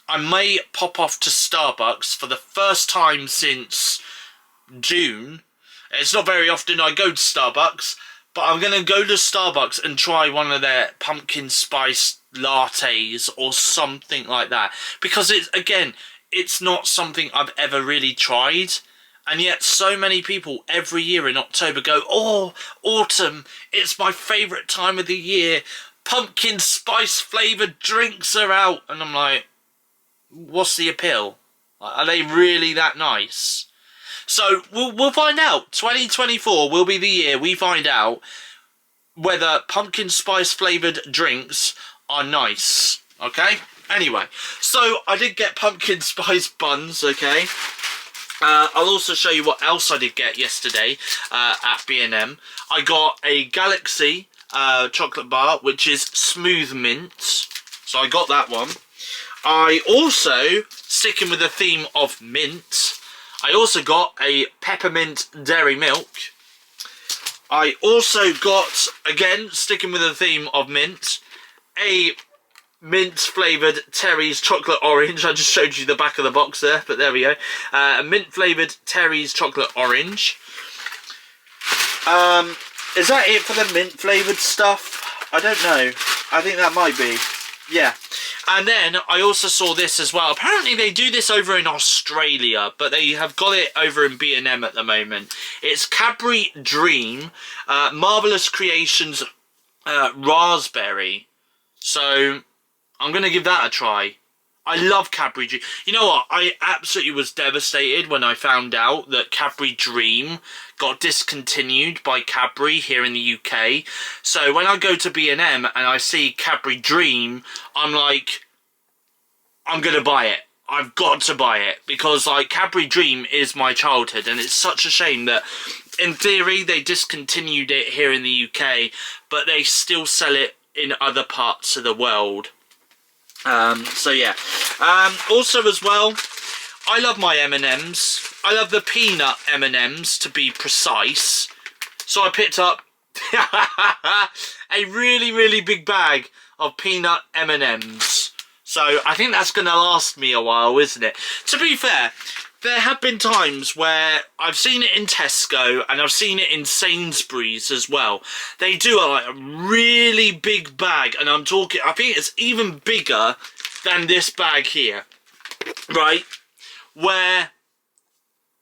I may pop off to Starbucks for the first time since June. It's not very often I go to Starbucks, but I'm going to go to Starbucks and try one of their pumpkin spice lattes or something like that. Because it's not something I've ever really tried. And yet so many people every year in October go, oh, autumn, it's my favourite time of the year. Pumpkin spice flavoured drinks are out. And I'm like, what's the appeal? Are they really that nice? So we'll find out. 2024 will be the year we find out whether pumpkin spice flavoured drinks are nice. Okay? Anyway, so I did get pumpkin spice buns, okay? I'll also show you what else I did get yesterday at B&M. I got a Galaxy chocolate bar, which is smooth mint. So I got that one. I also, sticking with the theme of mint, I also got a peppermint dairy milk. I also got, again, sticking with the theme of mint, a mint flavoured Terry's chocolate orange. I just showed you the back of the box there, but there we go. A mint flavoured Terry's chocolate orange. Is that it for the mint flavoured stuff? I don't know. I think that might be. Yeah. And then I also saw this as well. Apparently they do this over in Australia, but they have got it over in B&M at the moment. It's Cadbury Dream Marvellous Creations Raspberry. So I'm going to give that a try. I love Cadbury Dream. You know what? I absolutely was devastated when I found out that Cadbury Dream got discontinued by Cadbury here in the UK. So when I go to B&M and I see Cadbury Dream, I'm like, I'm going to buy it. I've got to buy it. Because like Cadbury Dream is my childhood. And it's such a shame that in theory they discontinued it here in the UK. But they still sell it in other parts of the world. So yeah. Also as well, I love my M&Ms. I love the peanut M&Ms to be precise. So I picked up a really, really big bag of peanut M&Ms. So I think that's going to last me a while, isn't it? To be fair, there have been times where I've seen it in Tesco and I've seen it in Sainsbury's as well. They do a really big bag, and I'm talking, I think it's even bigger than this bag here, right? Where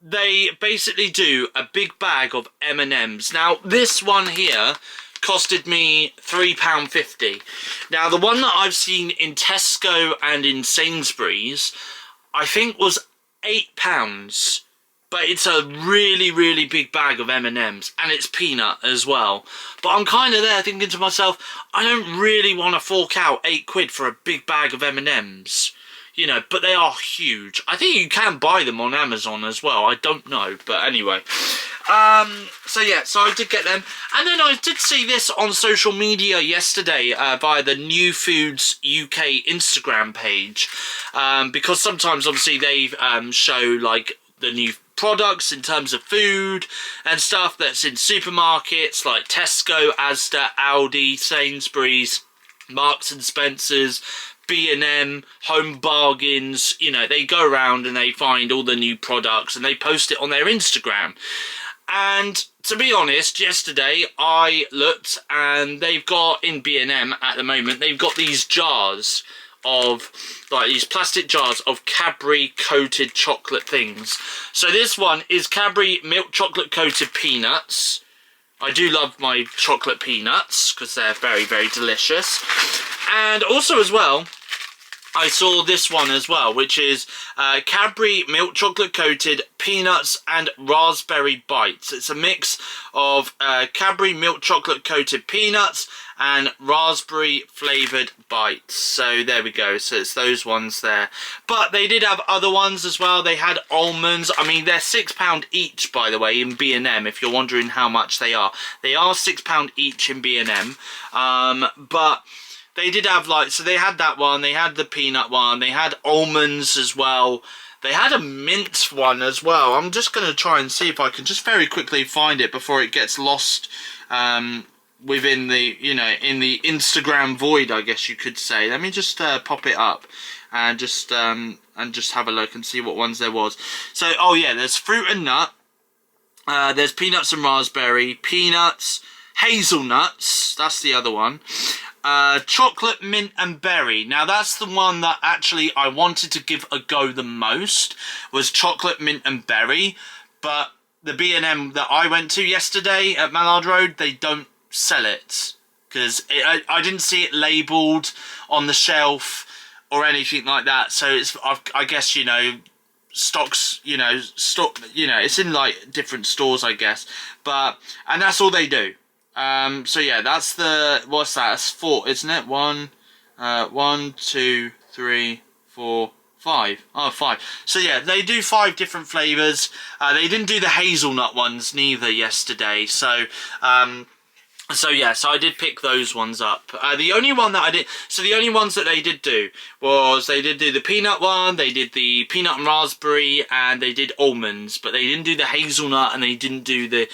they basically do a big bag of M&Ms. Now, this one here costed me £3.50. Now, the one that I've seen in Tesco and in Sainsbury's, I think was £8, but it's a really, really big bag of M&Ms, and it's peanut as well. But I'm kind of there thinking to myself, I don't really want to fork out £8 for a big bag of M&Ms, you know, but they are huge. I think you can buy them on Amazon as well, I don't know, but anyway. So yeah, so I did get them, and then I did see this on social media yesterday via the New Foods UK Instagram page, because sometimes obviously they show like the new products in terms of food and stuff that's in supermarkets like Tesco, Asda, Aldi, Sainsbury's, Marks and Spencer's, B&M, Home Bargains. You know, they go around and they find all the new products and they post it on their Instagram. And to be honest, yesterday I looked and they've got in B&M at the moment, they've got these jars of, like these plastic jars of Cadbury coated chocolate things. So this one is Cadbury milk chocolate coated peanuts. I do love my chocolate peanuts because they're very, very delicious. And also as well, I saw this one as well, which is Cadbury milk chocolate coated peanuts and raspberry bites. It's a mix of Cadbury milk chocolate coated peanuts and raspberry flavoured bites. So there we go. So it's those ones there. But they did have other ones as well. They had almonds. I mean, they're £6 each, by the way, in B&M, if you're wondering how much they are. They are £6 each in B&M. But they did have, like, so they had that one, they had the peanut one, they had almonds as well. They had a mint one as well. I'm just going to try and see if I can just very quickly find it before it gets lost within the, you know, in the Instagram void, I guess you could say. Let me just pop it up and just have a look and see what ones there was. So, oh yeah, there's fruit and nut. There's peanuts and raspberry, peanuts, hazelnuts, that's the other one. Chocolate, mint and berry. Now that's the one that actually I wanted to give a go the most, was chocolate, mint and berry. But the B&M that I went to yesterday at Mallard Road, they don't sell it. Because I didn't see it labelled on the shelf or anything like that. So it's, I guess, you know, stocks, you know, it's in like different stores, I guess. But, and that's all they do. So yeah, that's the, what's that? That's 4, isn't it? 1, 2, 3, 4, 5. Oh, 5. So yeah, they do 5 different flavours. They didn't do the hazelnut ones neither yesterday. So yeah, so I did pick those ones up. The only one that I did, so the only ones that they did do was, they did do the peanut one, they did the peanut and raspberry, and they did almonds, but they didn't do the hazelnut and they didn't do the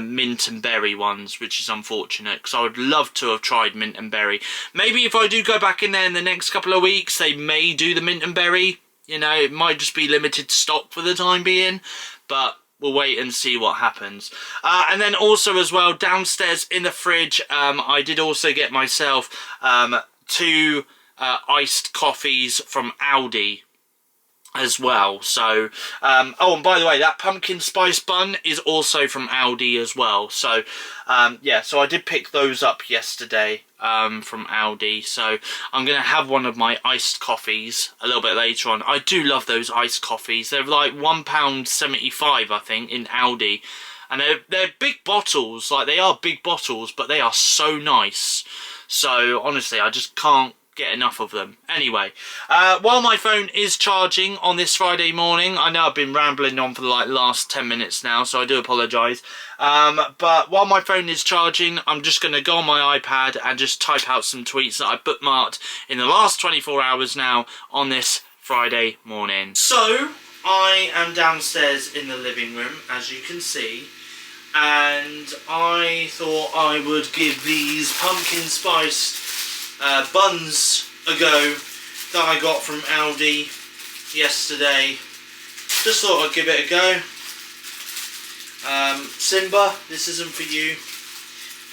mint and berry ones, which is unfortunate, because I would love to have tried mint and berry. Maybe if I do go back in there in the next couple of weeks, they may do the mint and berry. You know, it might just be limited stock for the time being, but we'll wait and see what happens. And then also as well, downstairs in the fridge, I did also get myself 2 iced coffees from Aldi as well. So, oh, and by the way, that pumpkin spice bun is also from Aldi as well. So, yeah, so I did pick those up yesterday from Aldi. So I'm going to have one of my iced coffees a little bit later on. I do love those iced coffees. They're like £1.75, I think, in Aldi. And they're big bottles. Like, they are big bottles, but they are so nice. So, honestly, I just can't get enough of them. Anyway, while my phone is charging on this Friday morning, I know I've been rambling on for the last 10 minutes now, so I do apologise. But while my phone is charging, I'm just going to go on my iPad and just type out some tweets that I bookmarked in the last 24 hours now on this Friday morning. So, I am downstairs in the living room, as you can see, and I thought I would give these pumpkin spiced buns a go that I got from Aldi yesterday. Just thought I'd give it a go. Simba, this isn't for you,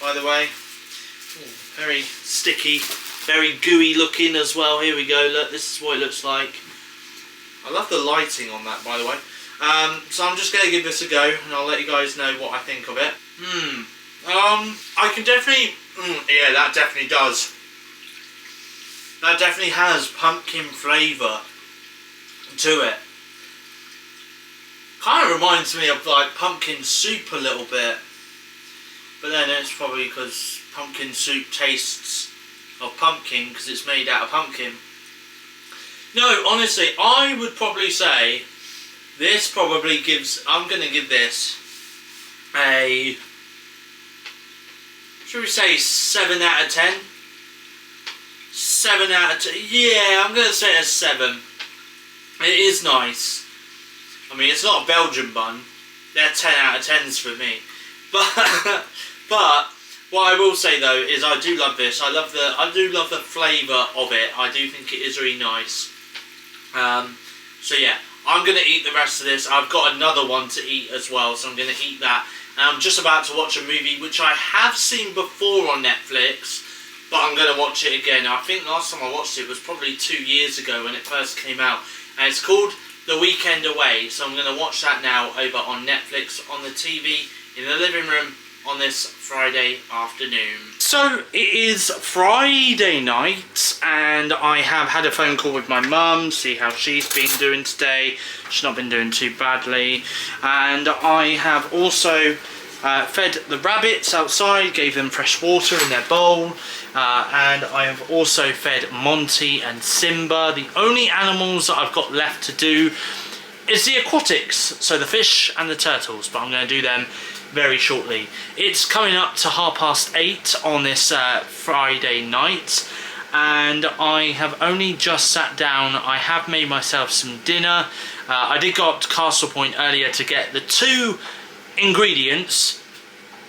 by the way. Ooh, very sticky, very gooey looking as well. Here we go, look, this is what it looks like. I love the lighting on that, by the way. So I'm just going to give this a go, and I'll let you guys know what I think of it. I can definitely, yeah, that definitely does. That definitely has pumpkin flavour to it. Kind of reminds me of like pumpkin soup a little bit. But then it's probably because pumpkin soup tastes of pumpkin because it's made out of pumpkin. No, honestly, I would probably say this probably gives, I'm going to give this a, should we say 7 out of 10? 7 out of 10. Yeah, I'm going to say a 7. It is nice. I mean, it's not a Belgian bun. They're 10 out of 10s for me. But what I will say though is I do love this. I do love the flavour of it. I do think it is really nice. So yeah, I'm going to eat the rest of this. I've got another one to eat as well, so I'm going to eat that. And I'm just about to watch a movie which I have seen before on Netflix, but I'm going to watch it again. I think last time I watched it was probably 2 years ago when it first came out. And it's called The Weekend Away. So I'm going to watch that now over on Netflix, on the TV, in the living room, on this Friday afternoon. So it is Friday night and I have had a phone call with my mum, see how she's been doing today. She's not been doing too badly. And I have also fed the rabbits outside, gave them fresh water in their bowl. And I have also fed Monty and Simba. The only animals that I've got left to do is the aquatics, so the fish and the turtles, but I'm going to do them very shortly. It's coming up to 8:30 on this Friday night, and I have only just sat down. I have made myself some dinner. I did go up to Castle Point earlier to get the 2 ingredients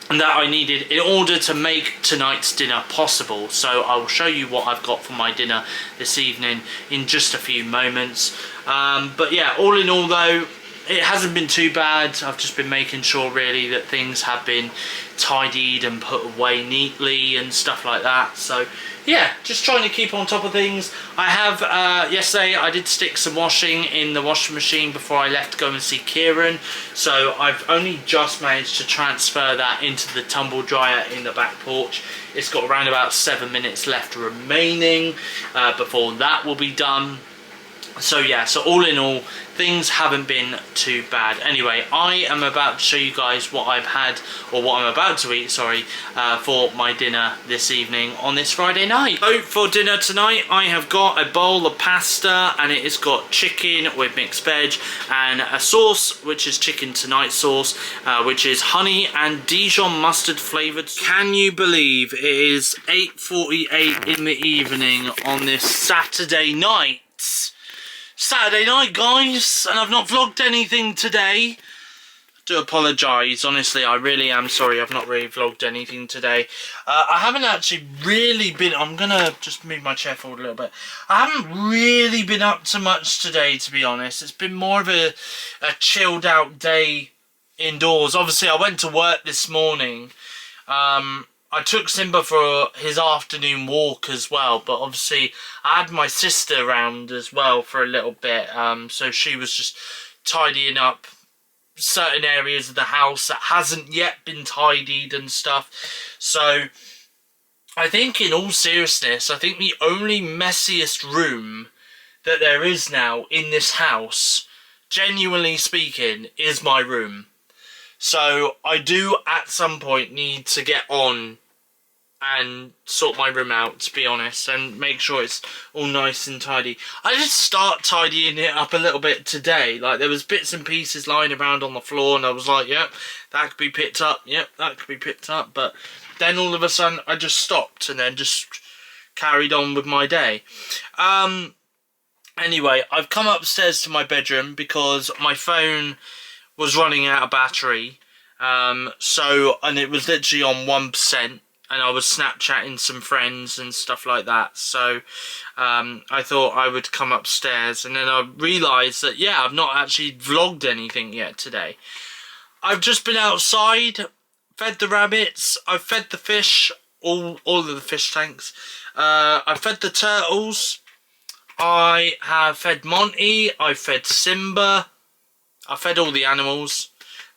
that I needed in order to make tonight's dinner possible. So I will show you what I've got for my dinner this evening in just a few moments. But yeah, all in all though, it hasn't been too bad. I've just been making sure really that things have been tidied and put away neatly and stuff like that. So yeah, just trying to keep on top of things. I have, yesterday I did stick some washing in the washing machine before I left to go and see Kieran. So I've only just managed to transfer that into the tumble dryer in the back porch. It's got around about 7 minutes left remaining before that will be done. So yeah, so all in all, things haven't been too bad. Anyway, I am about to show you guys what I've had, or what I'm about to eat, sorry, for my dinner this evening on this Friday night. So for dinner tonight, I have got a bowl of pasta, and it has got chicken with mixed veg, and a sauce, which is chicken tonight sauce, which is honey and Dijon mustard flavoured. Can you believe it is 8:48 in the evening on this Saturday night? Saturday night, guys, and I've not vlogged anything today. I do apologise, honestly, I really am sorry I've not really vlogged anything today. I haven't actually really been, I'm gonna just move my chair forward a little bit. I haven't really been up to much today, to be honest. It's been more of a chilled out day indoors. Obviously, I went to work this morning. I took Simba for his afternoon walk as well, but obviously I had my sister around as well for a little bit, so she was just tidying up certain areas of the house that hasn't yet been tidied and stuff. So I think, in all seriousness, I think the only messiest room that there is now in this house, genuinely speaking, is my room. So I do at some point need to get on and sort my room out, to be honest, and make sure it's all nice and tidy. I did start tidying it up a little bit today. Like, there was bits and pieces lying around on the floor, and I was like, yep, that could be picked up, yep, that could be picked up. But then all of a sudden I just stopped and then just carried on with my day. Anyway, I've come upstairs to my bedroom because my phone was running out of battery. And it was literally on 1%, and I was Snapchatting some friends and stuff like that. So I thought I would come upstairs, and then I realised that, yeah, I've not actually vlogged anything yet today. I've just been outside, fed the rabbits, I've fed the fish, all of the fish tanks. I've fed the turtles, I have fed Monty, I've fed Simba, I fed all the animals.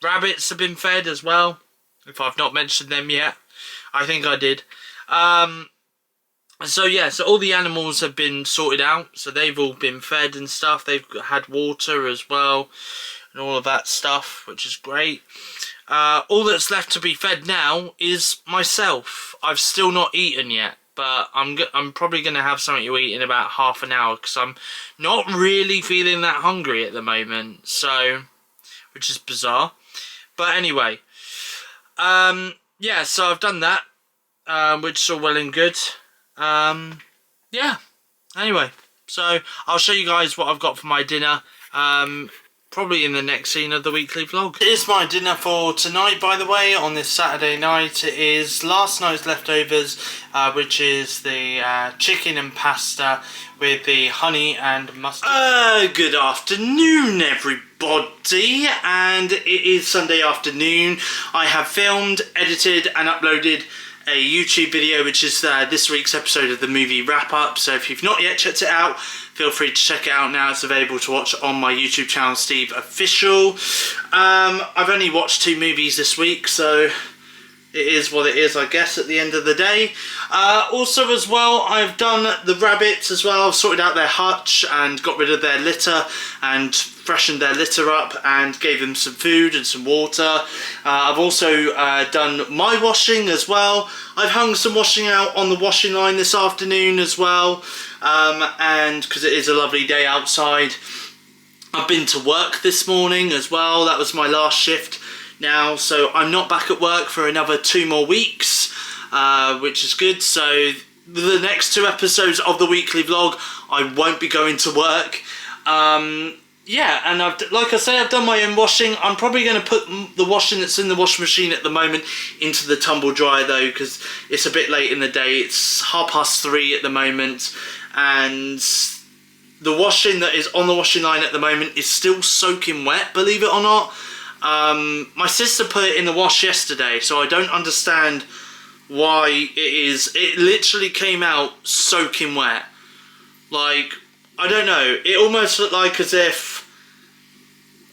Rabbits have been fed as well, if I've not mentioned them yet. I think I did. So yeah, so all the animals have been sorted out, so they've all been fed and stuff. They've had water as well, and all of that stuff, which is great. All that's left to be fed now is myself. I've still not eaten yet, but I'm probably going to have something to eat in about half an hour, because I'm not really feeling that hungry at the moment, so, which is bizarre. But anyway, yeah, so I've done that, which is all well and good. Yeah, anyway, so I'll show you guys what I've got for my dinner, probably in the next scene of the weekly vlog. It is my dinner for tonight, by the way, on this Saturday night. It is last night's leftovers, which is the chicken and pasta with the honey and mustard. Good afternoon, everybody, and it is Sunday afternoon. I have filmed, edited and uploaded a YouTube video, which is this week's episode of the movie wrap-up. So if you've not yet checked it out, feel free to check it out now. It's available to watch on my YouTube channel, SteveOfficial. I've only watched 2 movies this week, so it is what it is, I guess, at the end of the day. Also as well, I've done the rabbits as well. I've sorted out their hutch and got rid of their litter and freshened their litter up and gave them some food and some water. I've also done my washing as well. I've hung some washing out on the washing line this afternoon as well, and because it is a lovely day outside. I've been to work this morning as well. That was my last shift now, so I'm not back at work for another 2 more weeks, which is good. So the next 2 episodes of the weekly vlog, I won't be going to work. Yeah, and like I say, I've done my own washing. I'm probably going to put the washing that's in the washing machine at the moment into the tumble dryer though, because it's a bit late in the day. It's 3:30 at the moment, and the washing that is on the washing line at the moment is still soaking wet, believe it or not. My sister put it in the wash yesterday, so I don't understand why it literally came out soaking wet. Like, I don't know, it almost looked like as if,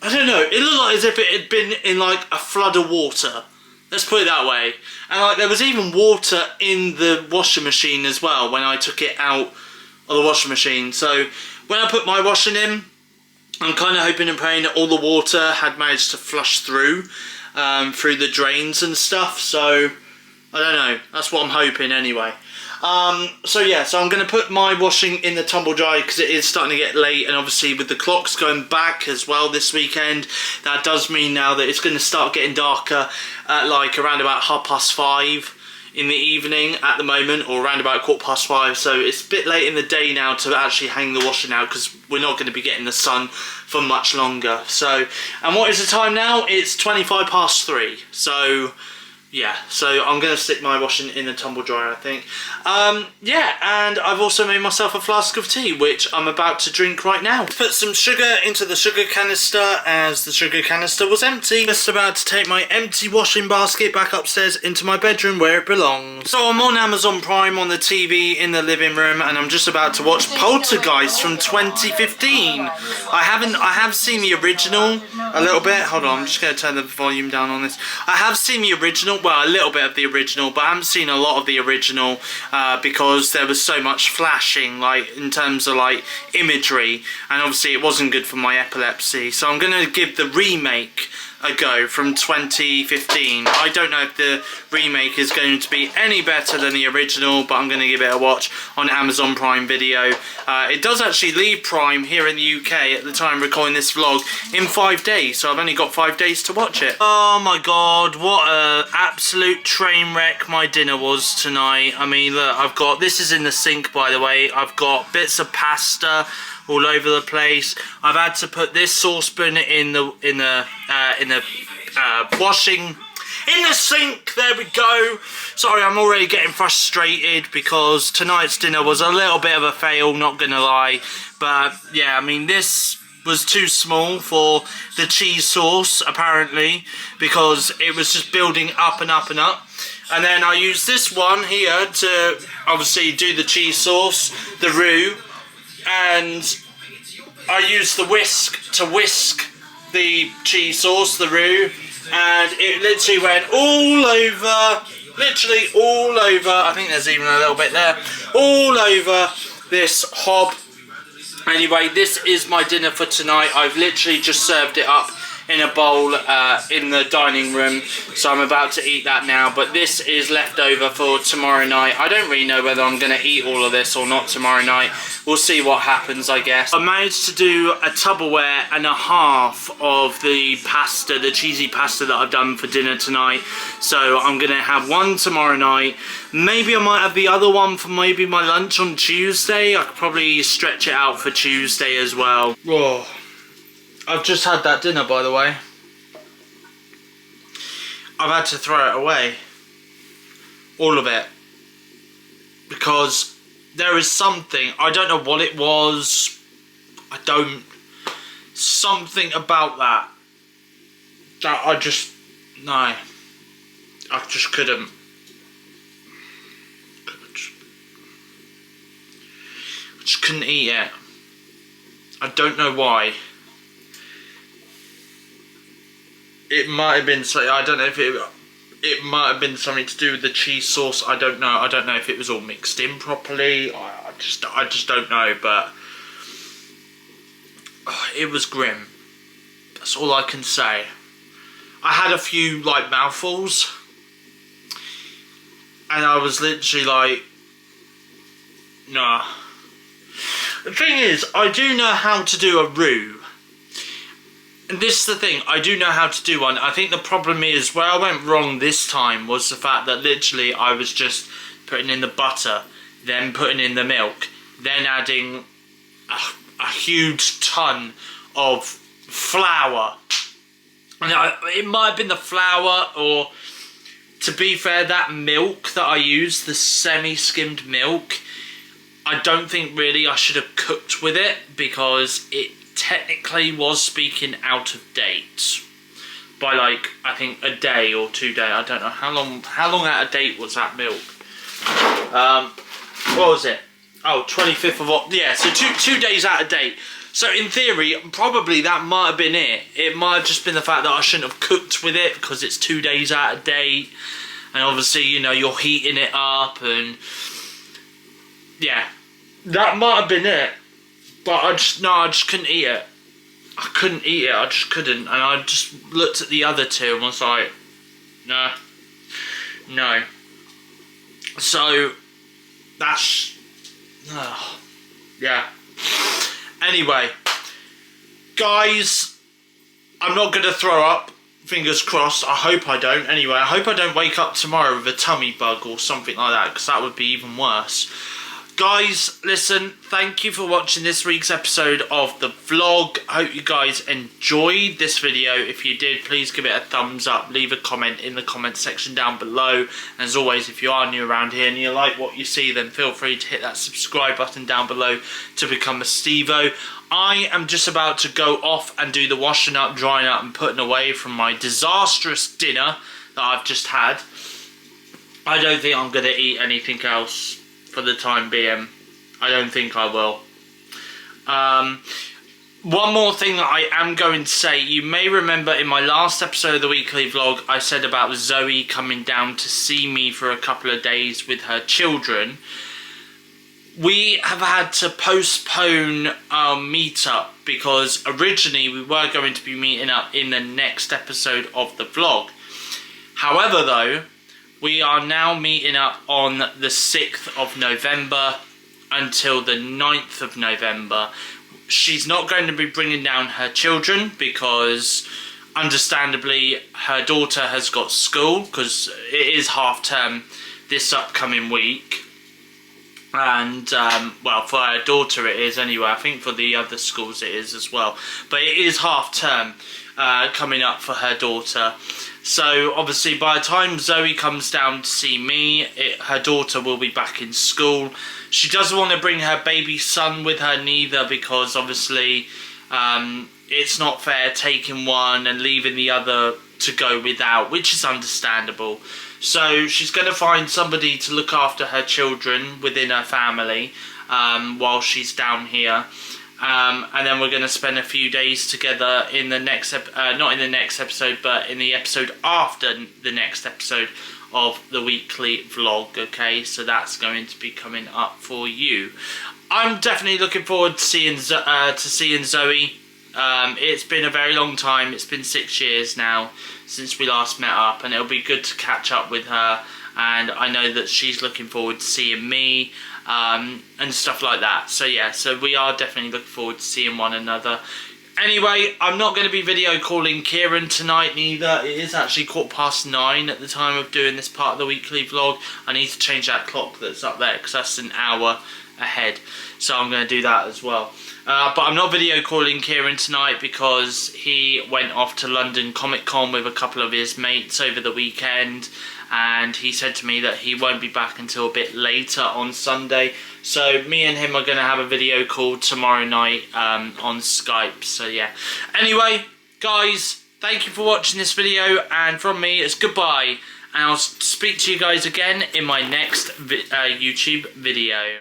I don't know, it looked like as if it had been in like a flood of water. Let's put it that way. And like there was even water in the washing machine as well when I took it out of the washing machine. So when I put my washing in, I'm kind of hoping and praying that all the water had managed to flush through the drains and stuff. So I don't know, that's what I'm hoping anyway. So yeah, so I'm going to put my washing in the tumble dryer because it is starting to get late, and obviously with the clocks going back as well this weekend, that does mean now that it's going to start getting darker at like around about 5:30 in the evening at the moment, or around about 5:15, so it's a bit late in the day now to actually hang the washing out because we're not going to be getting the sun for much longer. So, and what is the time now? It's 3:25, so yeah, so I'm going to stick my washing in the tumble dryer, I think. Yeah, and I've also made myself a flask of tea, which I'm about to drink right now. Put some sugar into the sugar canister, as the sugar canister was empty. Just about to take my empty washing basket back upstairs into my bedroom where it belongs. So I'm on Amazon Prime on the TV in the living room, and I'm just about to watch Poltergeist from 2015. I have seen the original a little bit. Hold on, I'm just going to turn the volume down on this. I have seen the original, well, a little bit of the original, but I haven't seen a lot of the original because there was so much flashing, like in terms of like imagery, and obviously it wasn't good for my epilepsy. So I'm going to give the remake a go from 2015. I don't know if the remake is going to be any better than the original, but I'm going to give it a watch on Amazon Prime Video. It does actually leave Prime here in the UK at the time of recording this vlog in 5 days, so I've only got 5 days to watch it. Oh my god, what a absolute train wreck my dinner was tonight. I mean, look, I've got, this is in the sink by the way, I've got bits of pasta all over the place. I've had to put this saucepan in the washing, in the sink. There we go. Sorry, I'm already getting frustrated because tonight's dinner was a little bit of a fail, not gonna lie. But yeah, I mean, this was too small for the cheese sauce apparently, because it was just building up and up and up. And then I used this one here to obviously do the cheese sauce, the roux, and I used the whisk to whisk the cheese sauce, the roux, and it literally went all over, literally all over, I think there's even a little bit there, all over this hob. Anyway, this is my dinner for tonight. I've literally just served it up in a bowl in the dining room, so I'm about to eat that now, but this is left over for tomorrow night. I don't really know whether I'm going to eat all of this or not tomorrow night. We'll see what happens, I guess. I managed to do a Tupperware and a half of the pasta, the cheesy pasta that I've done for dinner tonight, so I'm going to have one tomorrow night. Maybe I might have the other one for maybe my lunch on Tuesday. I could probably stretch it out for Tuesday as well. Whoa. I've just had that dinner, by the way. I've had to throw it away. All of it. Because there is something, I don't know what it was. Something about that I just, no. I just couldn't. I just couldn't eat it. I don't know why. It might have been, I don't know if it it might have been something to do with the cheese sauce. I don't know. I don't know if it was all mixed in properly. I just don't know, but it was grim. That's all I can say. I had a few like mouthfuls, and I was literally like, nah. The thing is, I do know how to do a roux. And this is the thing, I do know how to do one. I think the problem is, where I went wrong this time was the fact that literally I was just putting in the butter, then putting in the milk, then adding a huge ton of flour. And it might have been the flour, or to be fair, that milk that I used, the semi-skimmed milk, I don't think really I should have cooked with it, because it technically was speaking out of date by like, I think a day or 2 days. I don't know how long out of date was that milk. What was it? Oh, 25th of October. Yeah, so two days out of date. So in theory, probably that might have been it. It might have just been the fact that I shouldn't have cooked with it because it's 2 days out of date. And obviously, you know, you're heating it up and... yeah, that might have been it. But I just couldn't eat it. I couldn't eat it, I just couldn't. And I just looked at the other two and was like, no. No. So, that's... yeah. Anyway, guys, I'm not going to throw up, fingers crossed. I hope I don't. Anyway, I hope I don't wake up tomorrow with a tummy bug or something like that, because that would be even worse. Guys, listen, thank you for watching this week's episode of the vlog. I hope you guys enjoyed this video. If you did, please give it a thumbs up. Leave a comment in the comment section down below. And as always, if you are new around here and you like what you see, then feel free to hit that subscribe button down below to become a Stevo. I am just about to go off and do the washing up, drying up and putting away from my disastrous dinner that I've just had. I don't think I'm going to eat anything else for the time being. I don't think I will. One more thing that I am going to say. You may remember in my last episode of the weekly vlog, I said about Zoe coming down to see me for a couple of days with her children. We have had to postpone our meetup because originally we were going to be meeting up in the next episode of the vlog. However though, we are now meeting up on the 6th of November until the 9th of November. She's not going to be bringing down her children because, understandably, her daughter has got school because it is half term this upcoming week. And, well, for her daughter it is anyway. I think for the other schools it is as well. But it is half term coming up for her daughter. So obviously by the time Zoe comes down to see me, her daughter will be back in school. She doesn't want to bring her baby son with her neither, because obviously it's not fair taking one and leaving the other to go without, which is understandable. So she's going to find somebody to look after her children within her family while she's down here. And then we're going to spend a few days together in the next, not in the next episode, but in the episode after the next episode of the weekly vlog, okay? So that's going to be coming up for you. I'm definitely looking forward to seeing Zoe. It's been a very long time. It's been 6 years now since we last met up, and it'll be good to catch up with her. And I know that she's looking forward to seeing me. And stuff like that. So yeah, so we are definitely looking forward to seeing one another. Anyway, I'm not going to be video calling Kieran tonight neither. It is actually 9:15 at the time of doing this part of the weekly vlog. I need to change that clock that's up there because that's an hour ahead. So I'm going to do that as well. But I'm not video calling Kieran tonight because he went off to London Comic Con with a couple of his mates over the weekend. And he said to me that he won't be back until a bit later on Sunday. So me and him are going to have a video call tomorrow night on Skype. So yeah. Anyway, guys, thank you for watching this video. And from me, it's goodbye. And I'll speak to you guys again in my next YouTube video.